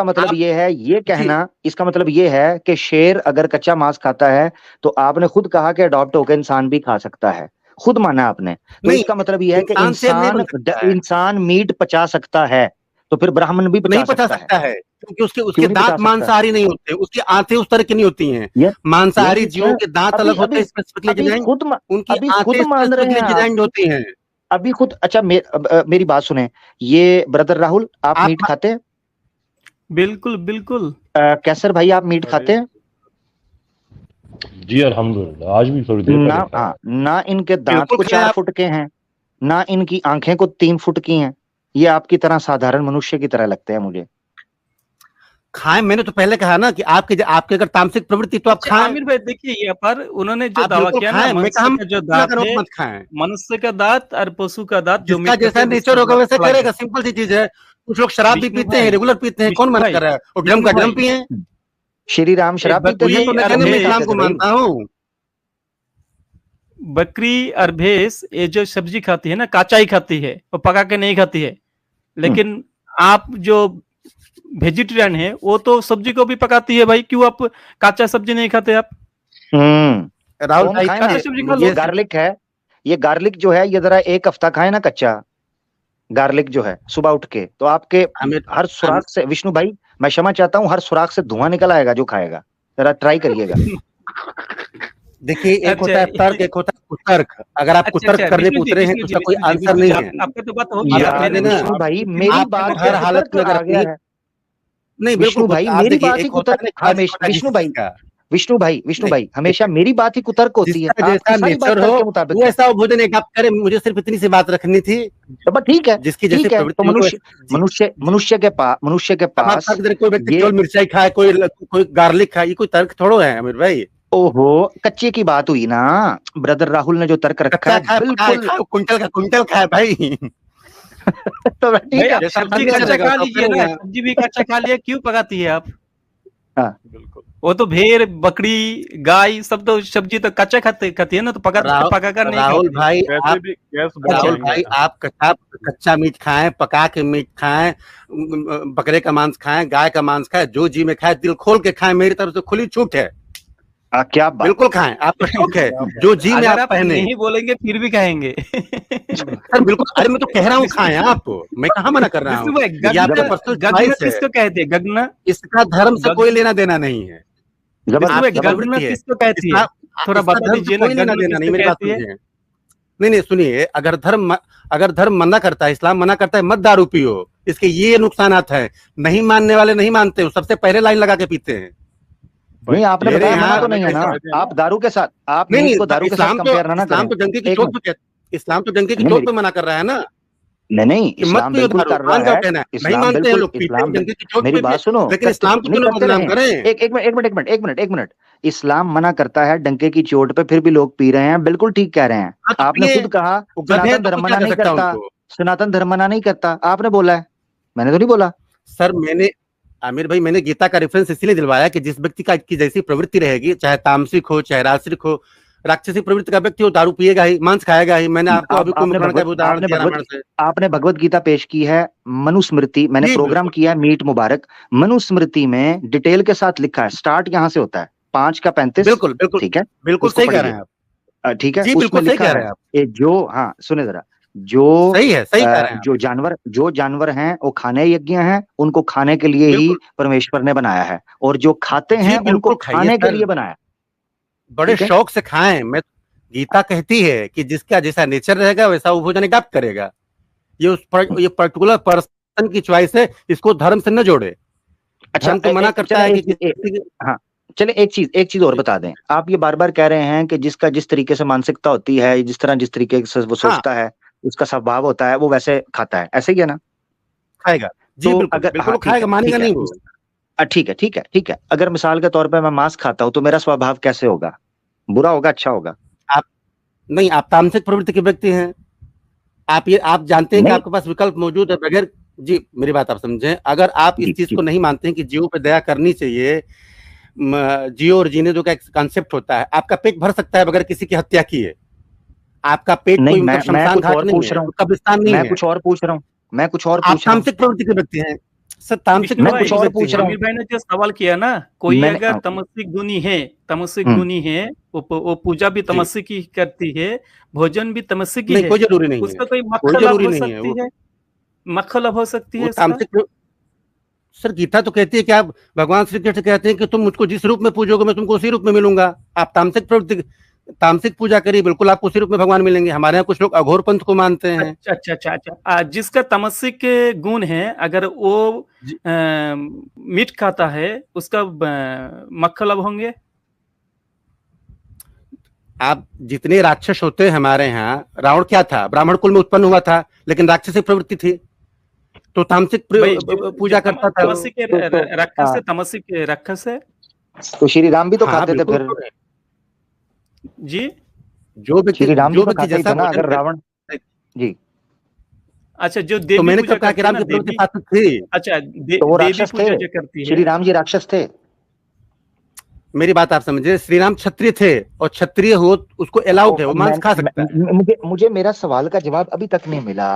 मतलब ये है, ये कहना, इसका मतलब ये है कि शेर अगर कच्चा मांस खाता है तो आपने खुद कहा कि अडॉप्ट होकर इंसान भी खा सकता है, खुद माना आपने। तो इसका मतलब ये है कि इंसान मीट पचा सकता है, तो फिर ब्राह्मण भी पचा सकता है, क्योंकि उसके दांत मांसाहारी नहीं होते, उसकी आंखें उस तरह की नहीं होती हैं। मांसाहारी जीवों के दांत अलग होते हैं, स्पेसिफिकली उनकी आंखें मान रहे हैं, डिजाइंड होती हैं अभी खुद। अच्छा मेरी बात सुने, ये ब्रदर राहुल, आप मीट खाते हैं? बिल्कुल। कैसर भाई, आप मीट खाते हैं? जी अल्हम्दुलिल्लाह, आज भी थोड़ी देर ना इनके दांत को 4 फुट के हैं, ना इनकी आंखें को 3 फुट की हैं। ये आपकी तरह साधारण मनुष्य की तरह लगते हैं मुझे। खाएं, मैंने तो पहले कहा ना कि आपके अगर तामसिक प्रवृत्ति तो आप खाएं। आमिर भाई देखिए, यहाँ पर उन्होंने जो दावा किया ना, मनुष्य का दांत और पशु का दांत, जो जैसा नेचर होगा वैसे करेगा। सिंपल सी चीज है। कुछ लोग शराब भी पीते हैं, रेगुलर पीते हैं, कौन मना कर रहा है? और ड्रम का ड्रम पिए। श्री राम शराब पीते हैं, मैं इस्लाम को मानता हूँ। बकरी और भैंस ये जो सब्जी खाती है ना, काचा ही खाती है और पका के नहीं खाती है। लेकिन आप जो वेजिटेरियन है, वो तो सब्जी को भी पकाती है भाई। क्यों आप काचा सब्जी नहीं खाते आप? राहुल भाई, ये गार्लिक है, ये गार्लिक जो है, ये जरा 1 हफ्ता खाए ना कच्चा गार्लिक जो है, सुबह उठ के, तो आपके हर सुराख से, विष्णु भाई मैं क्षमा चाहता हूँ, हर सुराख से धुआं निकल आएगा जो खाएगा। जरा ट्राई करिएगा। देखिए, एक होता है तर्क, एक होता है कुतर्क। अगर आप कुतर्क करने पे उतरे हैं तो उसका कोई आंसर नहीं है। आपका तो बात हो गया भाई, मेरी बात हर हालत में अगर गया है। नहीं विष्णु भाई, मेरी बात ही कुतर्क, विष्णु भाई हमेशा मेरी बात ही कुतर्क होती है। जैसा नेचर हो वो ऐसा भोजन अडॉप्ट करे। मुझे सिर्फ इतनी सी बात रखनी थी। तो ठीक है, जिसकी जैसे तो मनुष्य के पास कोई मिर्चाई खाए, कोई गार्लिक खाए, ये कोई तर्क थोड़ो है अमीर भाई। ओहो, कच्चे की बात हुई ना। ब्रदर राहुल ने जो तर्क रखा है, बिल्कुल कुंटल खाए भाई। तो ठीक है, सब्जी कच्चा खा लीजिए ना, सब्जी भी कच्चा खा लिया, क्यों पकाती है आप? हाँ बिल्कुल। वो तो भेड़ बकरी गाय सब तो सब्जी तो कच्चा खाती है ना, तो पका कर नहीं राहुल खाती। भाई वैसे आप भी गैस बढ़ राहुल जाएंगे। भाई आप कच्चा मीट खाएं, पका के मीट खाएं, बकरे का मांस खाएं, गाय का मांस खाएं, जो जी में खाएं दिल खोल के खाएं, मेरी तरफ से खुली छूट है। क्या बात, बिल्कुल खाएं, आपका शौक है, जो जी में अगर आप पहने। नहीं बोलेंगे फिर भी खाएंगे। सर बिल्कुल, अरे मैं तो कह रहा हूँ खाएं आप, मैं कहाँ मना कर रहा हूँ। विष्णु भाई, ये आपका पर्सनल गगना चॉइस है, किसको कहते हैं? गगना इसका धर्म से कोई लेना देना नहीं है। विष्णु भाई, आपकी गगना प्रवृत्ति है, किसको कहती है? थोड़ा इसका बता धर्म दीजिए से ना, कोई लेना गगना देना नहीं, किसको मेरी बात कहती है? सुनिए। नहीं सुनिए, अगर धर्म मना करता है, इस्लाम मना करता है मत दारू पियो, इसके ये नुकसानात हैं। नहीं मानने वाले नहीं मानते हो, सबसे पहले लाइन लगा के पीते हैं। नहीं आपने बताया मना तो नहीं है ना, नहीं, आप दारू के साथ, आप नहीं, मीट को दारू के साथ कंपेयर ना इस्लाम करें। तो डंके की चोट पे, इस्लाम तो डंके की नहीं, चोट पे मना कर रहा है ना। नहीं कि मत इस्लाम पियो बिल्कुल दारू, कर रहा मान जाओ है, कहना है। नहीं इस्लाम मानते हैं बिल्कुल, लोग, पीते हैं इस्लाम डंके की चोट मेरी पे, बात सुनो, लेकिन इस्लाम को नहीं क्यों करते बदनाम रहे। करें। एक मिनट, इस्लाम मना करता है डंके की चोट पे, फिर भी लोग पी रहे हैं, बिल्कुल ठीक कह रहे हैं। हाँ, तो आपने पिए, खुद कहा वो गधे सनातन तो धर्म क्या मना कर नहीं सकता करता, उनको। सनातन धर्म मना नहीं करता, आपने बोला है, मैंने तो नहीं बोला। सर मैंने, आमिर भाई, मैंने गीता का रेफरेंस इसलिए दिलवाया कि जिस व्यक्ति की जैसी प्रवृत्ति रहेगी, चाहे तामसिक हो चाहे राजसिक हो, राक्षसी प्रवृत्ति का व्यक्ति हो, दारू पिएगा ही, मांस खाएगा ही। मैंने आपको अभी कुंभकर्ण का उदाहरण दिया रामायण से। आपने भगवत गीता पेश की है, मनुस्मृति, मैंने प्रोग्राम किया है मीट मुबारक, मनुस्मृति में डिटेल के साथ लिखा है, स्टार्ट यहाँ से होता है 5 का 35। बिल्कुल बिल्कुल ठीक है, बिल्कुल सही कह रहे हैं आप। ठीक है, जी उसमें बिल्कुल सही लिखा कह है रहे हैं आप। जो, हाँ सुने जरा, जो सही है, सही कह रहे हैं। जो जानवर हैं वो खाने यज्ञ हैं, उनको खाने के लिए ही परमेश्वर ने बनाया है, और जो खाते हैं उनको खाने के लिए बनाया। बड़े शौक से खाएं। मैं, गीता कहती है कि जिसका जैसा नेचर रहेगा वैसा वो भोजन अडॉप्ट करेगा। ये पर्टिकुलर पर्सन की चॉइस है, इसको धर्म से न जोड़े। अच्छा, धर्म तो मना करता है कि हाँ चले, एक चीज और बता दें। आप ये बार बार कह रहे हैं कि जिसका जिस तरीके से मानसिकता होती है, जिस तरीके से वो सोचता है, उसका स्वभाव होता है, वो वैसे खाता है, ऐसे ही है ना? खाएगा जी, तो बिल्कुल, अगर बिल्कुल खाएगा, मानेगा नहीं वो। ठीक है, अगर मिसाल के तौर पे मैं मांस खाता हूं तो मेरा स्वभाव कैसे होगा? बुरा होगा, अच्छा होगा? आप तामसिक प्रवृत्ति के व्यक्ति हैं। आप जानते हैं कि आपके पास विकल्प मौजूद है बगैर। जी मेरी बात आप समझें, अगर आप इस चीज को नहीं मानते हैं कि जीवों पे दया करनी चाहिए, जियो और जीने दो का एक कॉन्सेप्ट होता है, आपका पेट भर सकता है बगैर किसी की हत्या किए। आपका पेट कोई शमशान घाट नहीं है, कब्रिस्तान नहीं है। मैं कुछ और पूछ रहा हूँ। आप तामसिक प्रवृत्ति के व्यक्ति हैं सर, तामसिक मैं कुछ और पूछ रहा हूँ। आमिर भाई ने जो सवाल किया ना, कोई अगर तमसिक गुनी है, वो पूजा भी तमसिक ही करती है, भोजन भी तमसिक ही है, कोई जरूरी नहीं है, उसका कोई मक्खलब हो सकती है, मक्खलब हो सकती है। सर गीता तो कहती है कि आप, भगवान श्री कृष्ण कहते हैं कि तुम मुझको जिस रूप में पूजोगे मैं तुमको उसी रूप में मिलूंगा। आप तामसिक पूजा करिए, बिल्कुल आपको उसी रूप में भगवान मिलेंगे। हमारे यहाँ कुछ लोग अघोर पंथ को मानते हैं। अच्छा, जिसका तमसिक गुण है, अगर वो मीट खाता है, उसका मक्खलब होंगे। आप जितने राक्षस होते हैं हमारे यहाँ, रावण क्या था? ब्राह्मण कुल में उत्पन्न हुआ था, लेकिन राक्षसी प्रवृत्ति थी, तो तामसिक पूजा करता था। तमसिक राक्षस है, तो श्री राम भी तो खाते थे फिर जी। जो व्यक्ति जैसा ना, अगर रावण जी। अच्छा, जो देवी, तो मैंने कब कहा कि राम की प्रवृत्ति सात्विक थी? अच्छा, तो वो राक्षस थे, श्री राम जी राक्षस थे। मेरी बात आप समझे, श्री राम क्षत्रिय थे, और क्षत्रिय हो उसको अलाउड है, वो मांस खा सकता है। मुझे मेरा सवाल का जवाब अभी तक नहीं मिला।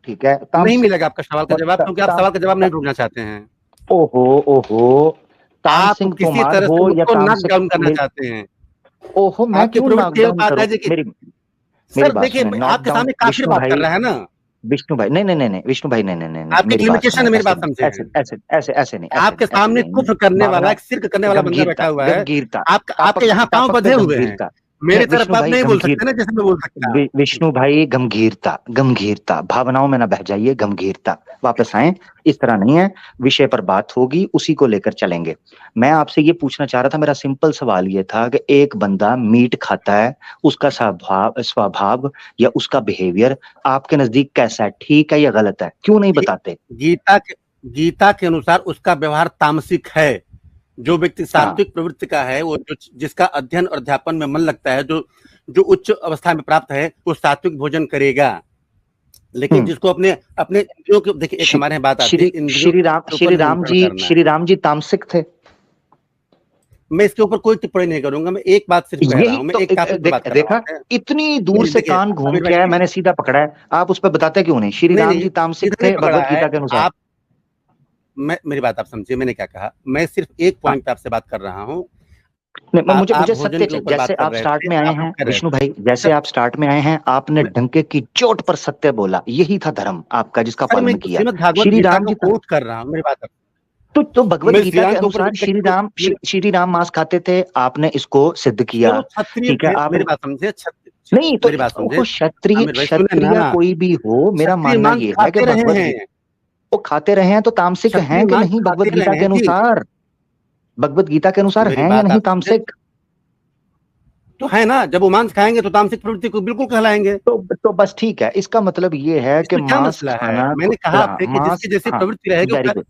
ठीक है, नहीं मिलेगा आपका सवाल का जवाब, क्योंकि आप सवाल का जवाब नहीं ढूंढना चाहते हैं। ओहो, आप किसी तरह से उसको नॉक डाउन करना चाहते हैं। ओहो, मैं क्यों नॉक डाउन करूं? सर देखिए, आपके सामने काफिर बात कर रहा है ना विष्णु भाई। नहीं विष्णु भाई, नहीं आपकी लिमिटेशन है, मेरी बात समझे। ऐसे नहीं, आपके सामने कुफ्र करने वाला, शिर्क करने वाला बंदा बैठा हुआ है। आपके यहाँ पांव बंधे हुए हैं। मेरी तरफ आप नहीं बोल सकते ना जैसे मैं बोल सकता। विष्णु भाई, गंभीरता, भावनाओं में ना बह जाइए, गंभीरता वापस आए। इस तरह नहीं है, विषय पर बात होगी, उसी को लेकर चलेंगे। मैं आपसे ये पूछना चाह रहा था, मेरा सिंपल सवाल ये था कि एक बंदा मीट खाता है, उसका स्वभाव या उसका बिहेवियर आपके नजदीक कैसा है? ठीक है या गलत है? क्यों नहीं बताते? गीता के अनुसार उसका व्यवहार तामसिक है। जो व्यक्ति सात्विक प्रवृत्ति का है, वो जिसका अध्ययन और अध्यापन में मन लगता है, जो उच्च अवस्था में प्राप्त है, वो सात्विक भोजन करेगा। लेकिन जिसको अपने इंद्रियों के, देखिए एक हमारे यहाँ बात आती है, श्री राम जी तामसिक थे? मैं इसके ऊपर कोई टिप्पणी नहीं करूंगा, मैं एक बात सिर्फ कह रहा हूं, मैं एक टॉपिक पे बात कर रहा हूं। इतनी दूर से कान घूम के आया, मैंने सीधा पकड़ा है, आप उस पर बताते क्यों नहीं? श्री राम जी तामसिक थे भगवत गीता के अनुसार। मेरी बात आप समझिए, मैंने क्या कहा, मैं सिर्फ एक पॉइंट पे आपसे बात कर रहा हूँ। मुझे सत्य, जैसे आप स्टार्ट में आए हैं विष्णु भाई, जैसे आप स्टार्ट में आए हैं, आपने डंके की चोट पर सत्य बोला, यही था धर्म आपका जिसका पालन किया। श्री राम जी कोट कर रहा हूँ, मेरी बात तो भगवत गीता के अनुसार श्री राम मांस खाते थे, आपने इसको सिद्ध किया, ठीक है? आप मेरी बात समझे? नहीं तो क्षत्रिय कोई भी हो, मेरा मानना ये है कि वो खाते रहे हैं, तो तामसिक हैं कि नहीं भगवत गीता के अनुसार? भगवत गीता के अनुसार हैं या नहीं तामसिक? तो है ना, जब वो मांस खाएंगे तो तामसिक प्रवृत्ति को बिल्कुल कहलाएंगे। तो बस ठीक है, इसका मतलब ये है कि मांस खाना, मैंने कहा आपसे कि जिसकी जैसी प्रवृत्ति रहेगी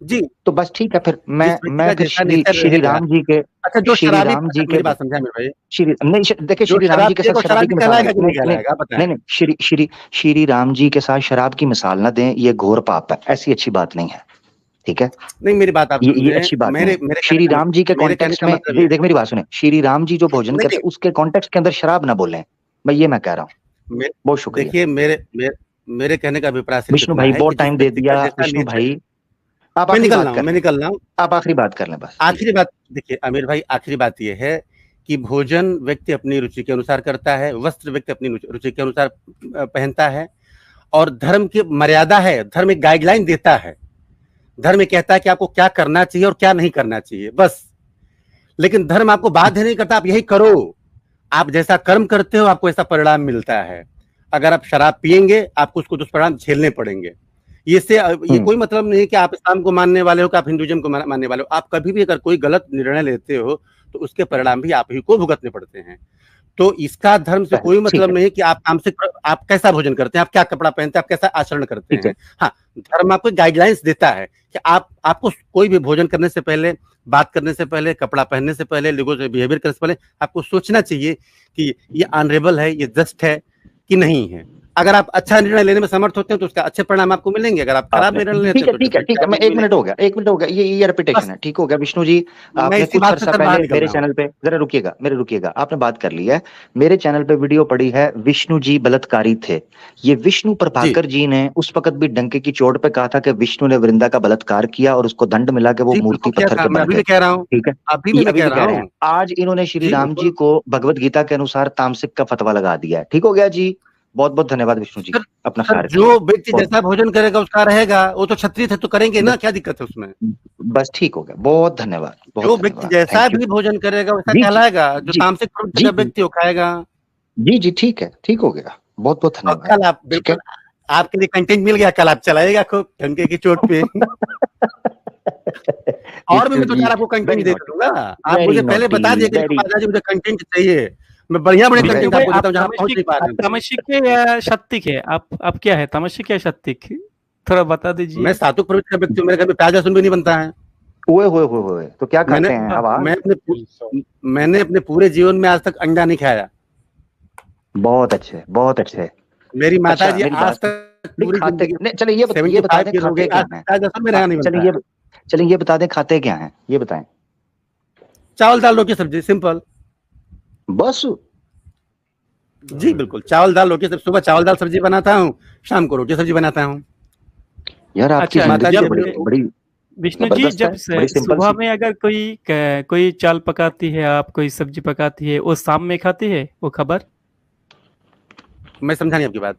जी, तो बस ठीक है। फिर मैं श्री राम जी के, अच्छा जो श्री राम जी के बात समझा मेरे भाई, देखिए श्री राम जी के साथ शराब की मिसाल नहीं, श्री राम जी के साथ शराब की मिसाल ना दें, ये घोर पाप है, ऐसी अच्छी बात नहीं है, ठीक है? नहीं मेरी बात आप ये अच्छी बात है। श्री राम जी के कॉन्टेक्स्ट में, देख मेरी बात सुने, श्री राम जी जो भोजन करते उसके कॉन्टेक्स्ट के अंदर शराब ना बोलें भाई, ये मैं कह रहा हूँ। बहुत शुक्रिया। देखिए मेरे कहने का अभिप्राय विष्णु भाई, बहुत टाइम दे दिया विष्णु भाई, मैं निकल रहा हूँ, आप आखिरी बात कर लें बस। आखिरी बात देखिए आमिर भाई, आखिरी बात यह है कि भोजन व्यक्ति अपनी रुचि के अनुसार करता है, वस्त्र व्यक्ति अपनी रुचि के अनुसार पहनता है, और धर्म की मर्यादा है, धर्म एक गाइडलाइन देता है, धर्म कहता है कि आपको क्या करना चाहिए और क्या नहीं करना चाहिए, बस। लेकिन धर्म आपको बाध्य नहीं करता, आप यही करो, आप जैसा कर्म करते हो आपको ऐसा परिणाम मिलता है। अगर आप शराब पिएंगे आपको उसको दुष्परिणाम झेलने पड़ेंगे। ये कोई मतलब नहीं कि आप इस्लाम को मानने वाले हो कि आप हिंदुइज्म को मानने वाले हो। आप कभी भी अगर कोई गलत निर्णय लेते हो तो उसके परिणाम भी आप ही को भुगतने पड़ते हैं। तो इसका धर्म से कोई मतलब नहीं कि आप कैसा भोजन करते हैं, आप क्या कपड़ा पहनते हैं, आप कैसा आचरण करते हैं। हाँ, धर्म आपको गाइडलाइंस देता है कि आपको कोई भी भोजन करने से पहले, बात करने से पहले, कपड़ा पहनने से पहले, लोगों से बिहेवियर करने से पहले आपको सोचना चाहिए कि ये ऑनरेबल है, ये जस्ट है कि नहीं है। अगर आप अच्छा निर्णय लेने में समर्थ होते हैं तो उसका अच्छे परिणाम आपको मिलेंगे। अगर आप खराब निर्णय लेते हैं तो ठीक है। मैं 1 मिनट हो गया, ये रेपिटेशन है, ठीक हो गया विष्णु जी। आपने कुछ अर्सा पहले मेरे चैनल पे, जरा रुकिएगा, आपने बात कर ली है, मेरे चैनल पे वीडियो पड़ी है, विष्णु जी बलात्कारी थे। ये विष्णु प्रभाकर जी ने उस वक्त भी डंके की चोट पे कहा था कि विष्णु ने वृंदा का बलात्कार किया और उसको दंड मिला के वो मूर्ति पत्थर के बन गई। ठीक है, अभी भी कह रहा हूँ। आज इन्होंने श्री राम जी को भगवत गीता के अनुसार तामसिक का फतवा लगा दिया है। ठीक हो गया जी, बहुत बहुत धन्यवाद विष्णु जी, अपना ख्याल रखिए। जो व्यक्ति जैसा भोजन करेगा उसका रहेगा, वो तो क्षत्रिय थे तो करेंगे ना, क्या दिक्कत है उसमें? बस ठीक हो गया, बहुत धन्यवाद। जो व्यक्ति जैसा भी भोजन करेगा वैसा कहलाएगा, जो तामसिक प्रवृत्ति का व्यक्ति वो खाएगा। जी ठीक है, ठीक हो गया, बहुत बहुत धन्यवाद। कल आप बिल्कुल, आपके लिए कंटेंट मिल गया, कल आप चलाएगा खूब डंके की चोट पे। और भी मैं तो आपको कंटेंट दे दूंगा, आप मुझे पहले बता दीजिए कि मुझे कंटेंट चाहिए, मैं बढ़िया कंटेंट आपको देता हूं जहां पहुंच नहीं पा रहे हैं। तामसिक है या शक्तिक है? आप क्या है, तामसिक या शक्तिक, थोड़ा बता दीजिए। मैं सात्विक प्रवृत्ति का व्यक्ति हूं, मेरे घर में प्याज लहसुन भी नहीं बनता है। ओए तो क्या खाते हैं आप? मैंने अपने पूरे जीवन में आज तक अंडा नहीं खाया। बहुत अच्छे। मेरी माता जी आज तक पूरी जिंदगी, चलिए ये बता दें खाते क्या हैं? चलिए ये बता दें खाते क्या हैं, ये बताएं। चावल दाल रोटी सब्जी, सिंपल बस। जी बिल्कुल, चावल दाल रोटी सब्जी। सुबह चावल दाल सब्जी बनाता हूँ, शाम को रोटी सब्जी बनाता हूँ। यार आपकी माता जी बड़ी विष्णु जी, जब सुबह में अगर कोई चाल पकाती है, आप कोई सब्जी पकाती है, वो शाम में खाती है वो खबर? मैं समझा नहीं आपकी बात।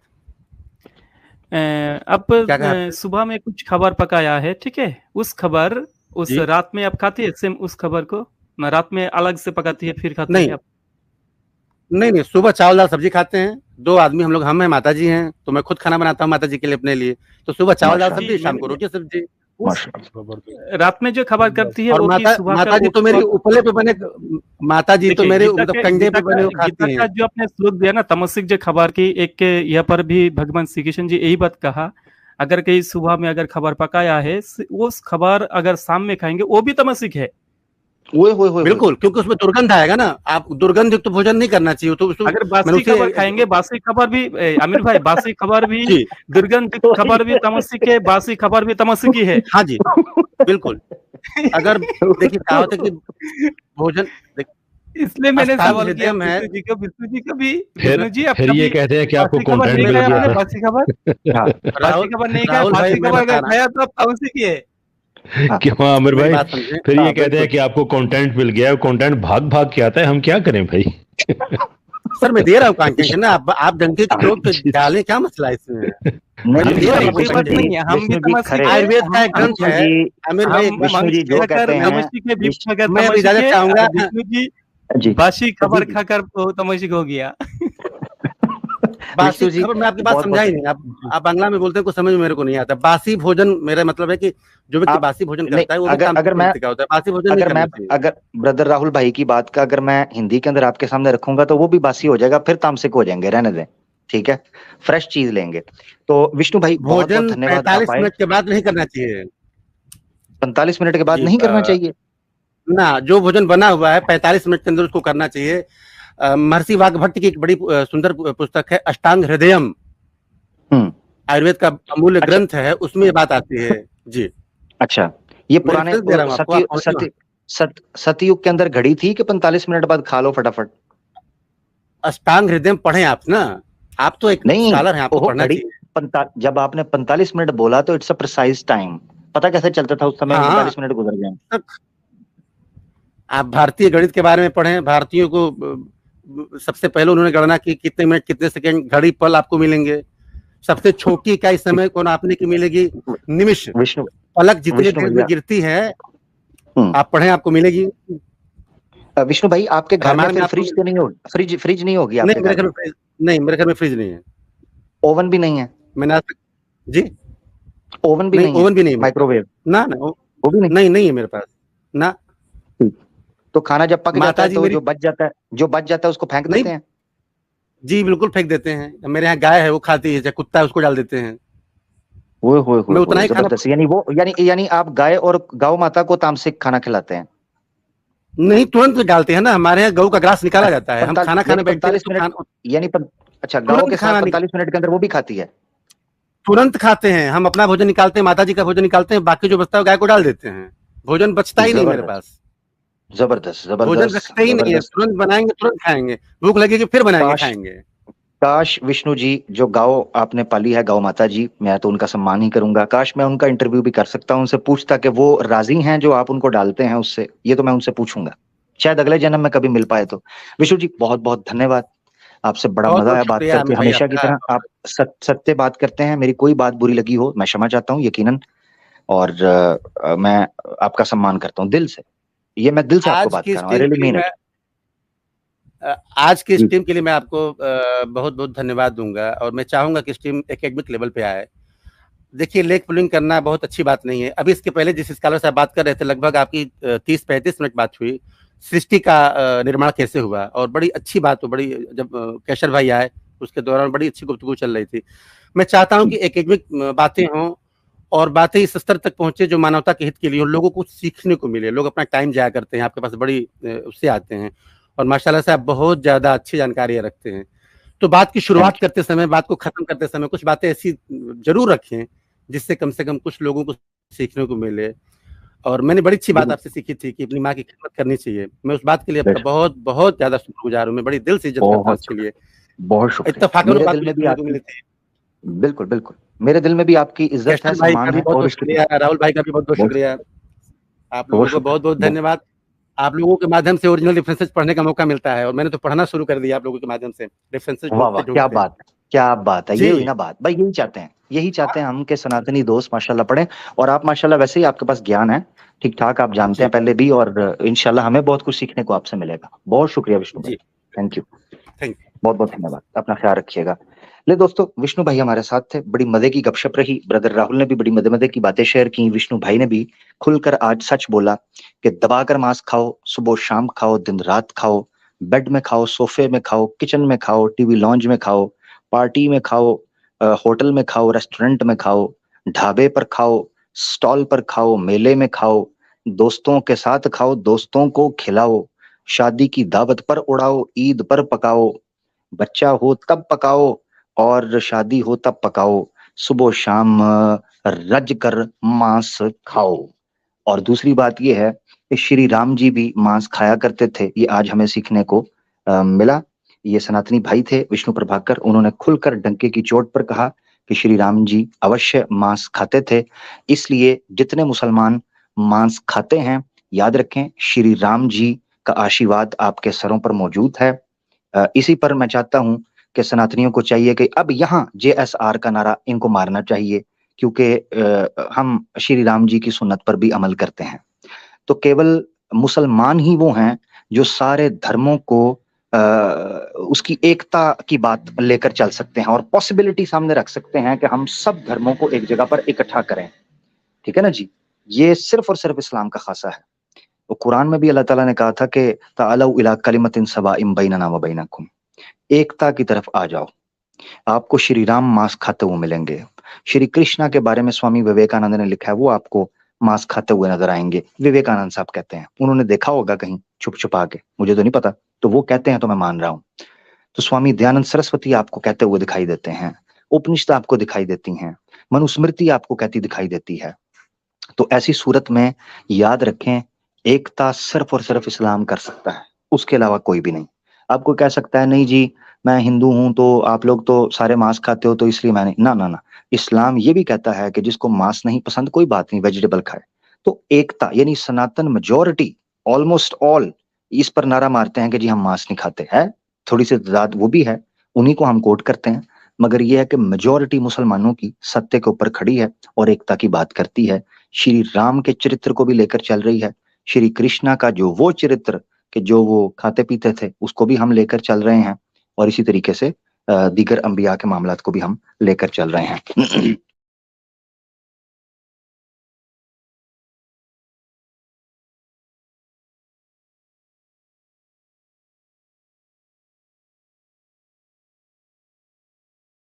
अब सुबह में कुछ खबर पकाया है, ठीक है, उस खबर उस रात में आप खाती है सेम उस खबर को? रात में अलग से पकाती है फिर खाती है आप? नहीं, सुबह चावल दाल सब्जी खाते हैं, 2 आदमी हम लोग, हम हैं, माता जी हैं, तो मैं खुद खाना बनाता हूँ माता जी के लिए, अपने लिए। तो सुबह चावल दाल सब्जी, शाम को रोटी सब्जी। रात में जो खबर करती है, और माता जी तो मेरी उपले पे बने, माता जी तो मेरे मतलब कंधे पे बने खाती हैं। जो आपने श्लोक दिया ना तामसिक जो खबर की, एक यहाँ पर भी भगवान श्री कृष्ण जी यही बात कहा, अगर कहीं सुबह में अगर खबर पकाया है, उस खबर अगर शाम में खाएंगे वो भी तामसिक है। बिल्कुल, क्योंकि उसमें दुर्गंध आएगा ना, आप दुर्गंध युक्त भोजन नहीं करना चाहिए। तो अगर बासी खबर खाएंगे, बासी खबर भी आमिर भाई, बासी खबर भी दुर्गंध खबर भी तामसिक है, बासी खबर भी तामसिक ही है। हाँ जी बिल्कुल। अगर देखिए क्या होता है कि भोजन इसलिए मैंने सवाल किया विष्णु जी का भी विष्णु जी फिर ये कहते हैं कि आपको कंटेंट मिल गया। बासी खबर नहीं खाया, बासी खबर अगर खाया तो आप कौन सी किए? क्यों आमिर भाई, फिर ये कहते हैं कि आपको कंटेंट मिल गया, कंटेंट भाग भाग के आता है, हम क्या करें भाई? सर मैं दे रहा हूँ कंटेंट ना, आप डंके की चोट पे डालें, क्या मसला है इसमें? आयुर्वेद का एक ग्रंथ है आमिर भाई, विष्णु जी जो कहते हैं, मैं इजाजत चाहूंगा विष्णु जी बासी खबर खाकर तो तमोशिक हो गया। बासी खबर, मैं आपकी बात समझा ही नहीं, आप बांग्ला में बोलते हैं, कुछ समझ में मेरे को नहीं आता। बासी भोजन मेरा मतलब है कि जो व्यक्ति बासी भोजन करता है वो अगर मैं बासी भोजन अगर ब्रदर राहुल भाई की बात का अगर मैं हिंदी के अंदर आपके सामने रखूंगा तो वो भी बासी हो जाएगा, फिर तामसिक हो जाएंगे, रहने दें, ठीक है, फ्रेश चीज लेंगे। तो विष्णु भाई भोजन 45 मिनट के बाद नहीं करना चाहिए, 45 मिनट के बाद नहीं करना चाहिए ना। जो भोजन बना हुआ है 45 मिनट के अंदर उसको करना चाहिए। महर्षि वाग्भट्ट की एक बड़ी सुंदर पुस्तक है अष्टांग हृदयम, आयुर्वेद का अमूल्य ग्रंथ है, उसमें ये बात आती है जी। अच्छा, ये पुराने सतयुग के अंदर घड़ी थी कि 45 मिनट बाद खा लो फटाफट? अष्टांग हृदयम पढ़े आप ना, आप तो एक स्कॉलर हैं, आपको पढ़ना चाहिए। जब आपने 45 मिनट बोला तो इट्स अ प्रिसाइज टाइम, पता कैसे चलता था उस समय 45 मिनट गुजर गए? आप भारतीय गणित के बारे में पढ़ें, भारतीयों को सबसे पहले उन्होंने गणना की कितने मिनट कितने सेकंड घड़ी पल आपको मिलेंगे, सबसे छोटी इकाई समय को नापने की मिलेगी निमिष, पलक जितने देर में गिरती है आप पढ़ें आपको मिलेगी। विष्णु भाई आपके घर में फ्रिज तो नहीं होगी? फ्रिज नहीं होगी आपके घर में? नहीं, मेरे घर में फ्रिज नहीं है। ओवन भी नहीं है? मैंने आज तक जी ओवन भी नहीं, माइक्रोवेव ना वो भी नहीं है मेरे पास ना। तो खाना जब पक जाता है तो जो बच जाता है उसको फेंक देते हैं? जी बिल्कुल फेंक देते हैं, मेरे यहाँ गाय है वो खाती है, कुत्ता है उसको डाल देते हैं। मैं उतना ही खाना, यानी आप गाय और गौ माता को तामसिक खाना खिलाते हैं? नहीं, तुरंत डालते हैं ना, हमारे यहाँ गऊ का ग्रास निकाला जाता है, हम खाना खाने बैठते हैं यानी अच्छा, गौ के साथ 45 मिनट के अंदर वो भी खाती है? तुरंत खाते हैं, हम अपना भोजन निकालते हैं, माता जी का भोजन निकालते हैं, बाकी जो बचता है गाय को डाल देते हैं, भोजन बचता ही नहीं मेरे पास। जबरदस्त भोजन रखते ही नहीं है, तुरंत बनाएंगे तुरंत खाएंगे, भूख लगेगी फिर बनाएंगे खाएंगे। काश विष्णु जी जो गाय आपने पाली है, गौ माता जी, मैं तो उनका सम्मान ही करूंगा, काश मैं उनका इंटरव्यू भी कर सकता हूं, उनसे पूछता कि वो राजी हैं जो आप उनको डालते हैं उससे, ये तो मैं उनसे पूछूंगा, शायद अगले जन्म में कभी मिल पाए तो। विष्णु जी बहुत बहुत धन्यवाद, आपसे बड़ा मजा आया बात करके, हमेशा की तरह आप सत्य बात करते हैं, मेरी कोई बात बुरी लगी हो मैं क्षमा चाहता हूँ यकीनन, और मैं आपका सम्मान करता हूँ दिल से, ये मैं दिल से आपको बात कर रहा हूँ, रियली मीन इट। आज की इस टीम के लिए मैं आपको बहुत बहुत धन्यवाद दूंगा, और मैं चाहूंगा कि इस टीम एकेडमिक लेवल पे आए। देखिए लेग पुलिंग करना बहुत अच्छी बात नहीं है, अभी इसके पहले जिस स्कॉलर से बात कर रहे थे लगभग आपकी 30-35 मिनट बात हुई, सृष्टि का निर्माण कैसे हुआ, और बड़ी अच्छी बात हो, बड़ी जब कैशर भाई आए उसके दौरान बड़ी अच्छी गुफ्तगू चल रही थी। मैं चाहता हूं कि एकेडमिक बातें हों और बातें इस स्तर तक पहुंचे जो मानवता के हित के लिए, और लोगों को सीखने को मिले। लोग अपना टाइम जाया करते हैं, आपके पास बड़ी उससे आते हैं, और माशाल्लाह से आप बहुत ज्यादा अच्छी जानकारियां रखते हैं। तो बात की शुरुआत करते समय, बात को खत्म करते समय कुछ बातें ऐसी जरूर रखें जिससे कम से कम कुछ लोगों को सीखने को मिले। और मैंने बड़ी अच्छी बात आपसे सीखी थी कि अपनी माँ की खिदमत करनी चाहिए, मैं उस बात के लिए आपका बहुत बहुत ज्यादा शुक्रगुजार हूँ, मैं बड़ी दिल से इज्जत करता हूँ उसके लिए। बहुत शुक्रिया। बिल्कुल बिल्कुल, मेरे दिल में भी आपकी इज्जत है, सम्मान है। बहुत शुक्रिया, राहुल भाई का भी बहुत बहुत शुक्रिया, आप लोगों को बहुत बहुत धन्यवाद। आप लोगों के माध्यम से ओरिजिनल रेफरेंसेस पढ़ने का मौका मिलता है, और मैंने तो पढ़ना शुरू कर दिया आप लोगों के माध्यम से रेफरेंसेस। क्या बात है, क्या बात है, ये हुई ना बात भाई, यही चाहते हैं हम के सनातनी दोस्त माशाल्लाह पढ़ें, और आप माशाल्लाह वैसे ही आपके पास ज्ञान है ठीक ठाक, आप जानते हैं पहले भी, और इंशाल्लाह हमें बहुत कुछ सीखने को आपसे मिलेगा। बहुत शुक्रिया विष्णु भाई, थैंक यू, बहुत बहुत धन्यवाद, अपना ख्याल रखिएगा। ले दोस्तों, विष्णु भाई हमारे साथ थे, बड़ी मजे की गपशप रही, ब्रदर राहुल ने भी बड़ी मजे की बातें शेयर की, विष्णु भाई ने भी खुलकर आज सच बोला कि दबाकर मांस खाओ, सुबह शाम खाओ, दिन रात खाओ, बेड में खाओ, सोफे में खाओ, किचन में खाओ, टीवी लॉन्ज में खाओ, पार्टी में खाओ, होटल में खाओ, रेस्टोरेंट में खाओ, ढाबे पर खाओ, स्टॉल पर खाओ, मेले में खाओ, दोस्तों के साथ खाओ, दोस्तों को खिलाओ, शादी की दावत पर उड़ाओ, ईद पर पकाओ, बच्चा हो तब पकाओ और शादी हो तब पकाओ, सुबह शाम रज कर मांस खाओ। और दूसरी बात ये है कि श्री राम जी भी मांस खाया करते थे, ये आज हमें सीखने को मिला। ये सनातनी भाई थे विष्णु प्रभाकर, उन्होंने खुलकर डंके की चोट पर कहा कि श्री राम जी अवश्य मांस खाते थे। इसलिए जितने मुसलमान मांस खाते हैं, याद रखें श्री राम जी का आशीर्वाद आपके सरों पर मौजूद है। इसी पर मैं चाहता हूं कि सनातनियों को चाहिए कि अब यहाँ JSR का नारा इनको मारना चाहिए, क्योंकि हम श्री राम जी की सुन्नत पर भी अमल करते हैं। तो केवल मुसलमान ही वो हैं जो सारे धर्मों को उसकी एकता की बात लेकर चल सकते हैं और पॉसिबिलिटी सामने रख सकते हैं कि हम सब धर्मों को एक जगह पर इकट्ठा करें। ठीक है ना जी, ये सिर्फ और सिर्फ इस्लाम का खासा है। तो कुरान में भी अल्लाह ताला ने कहा था कि ताअलौ इला कलिमतिन सवाइम बैनना व बैनकुम, एकता की तरफ आ जाओ। आपको श्री राम मांस खाते हुए मिलेंगे। श्री कृष्णा के बारे में स्वामी विवेकानंद ने लिखा है, वो आपको मांस खाते हुए नजर आएंगे। विवेकानंद साहब कहते हैं, उन्होंने देखा होगा कहीं छुप छुपा के, मुझे तो नहीं पता, तो वो कहते हैं तो मैं मान रहा हूँ। तो स्वामी दयानंद सरस्वती आपको कहते हुए दिखाई देते हैं, उपनिषद आपको दिखाई देती हैं, मनुस्मृति आपको कहती दिखाई देती है। तो ऐसी सूरत में याद रखें, एकता सिर्फ और सिर्फ इस्लाम कर सकता है, उसके अलावा कोई भी नहीं। आपको कह सकता है नहीं जी मैं हिंदू हूं तो आप लोग तो सारे मांस खाते हो तो इसलिए मैंने, ना ना ना, इस्लाम ये भी कहता है कि जिसको मांस नहीं पसंद कोई बात नहीं, वेजिटेबल खाए। तो एकता यानी सनातन मेजोरिटी ऑलमोस्ट ऑल इस पर नारा मारते हैं कि जी हम मांस नहीं खाते। है थोड़ी सी तादाद वो भी है, उन्हीं को हम कोट करते हैं, मगर यह है कि मेजोरिटी मुसलमानों की सत्य के ऊपर खड़ी है और एकता की बात करती है। श्री राम के चरित्र को भी लेकर चल रही है, श्री कृष्णा का जो वो चरित्र कि जो वो खाते पीते थे उसको भी हम लेकर चल रहे हैं, और इसी तरीके से दीगर अंबिया के मामलात को भी हम लेकर चल रहे हैं।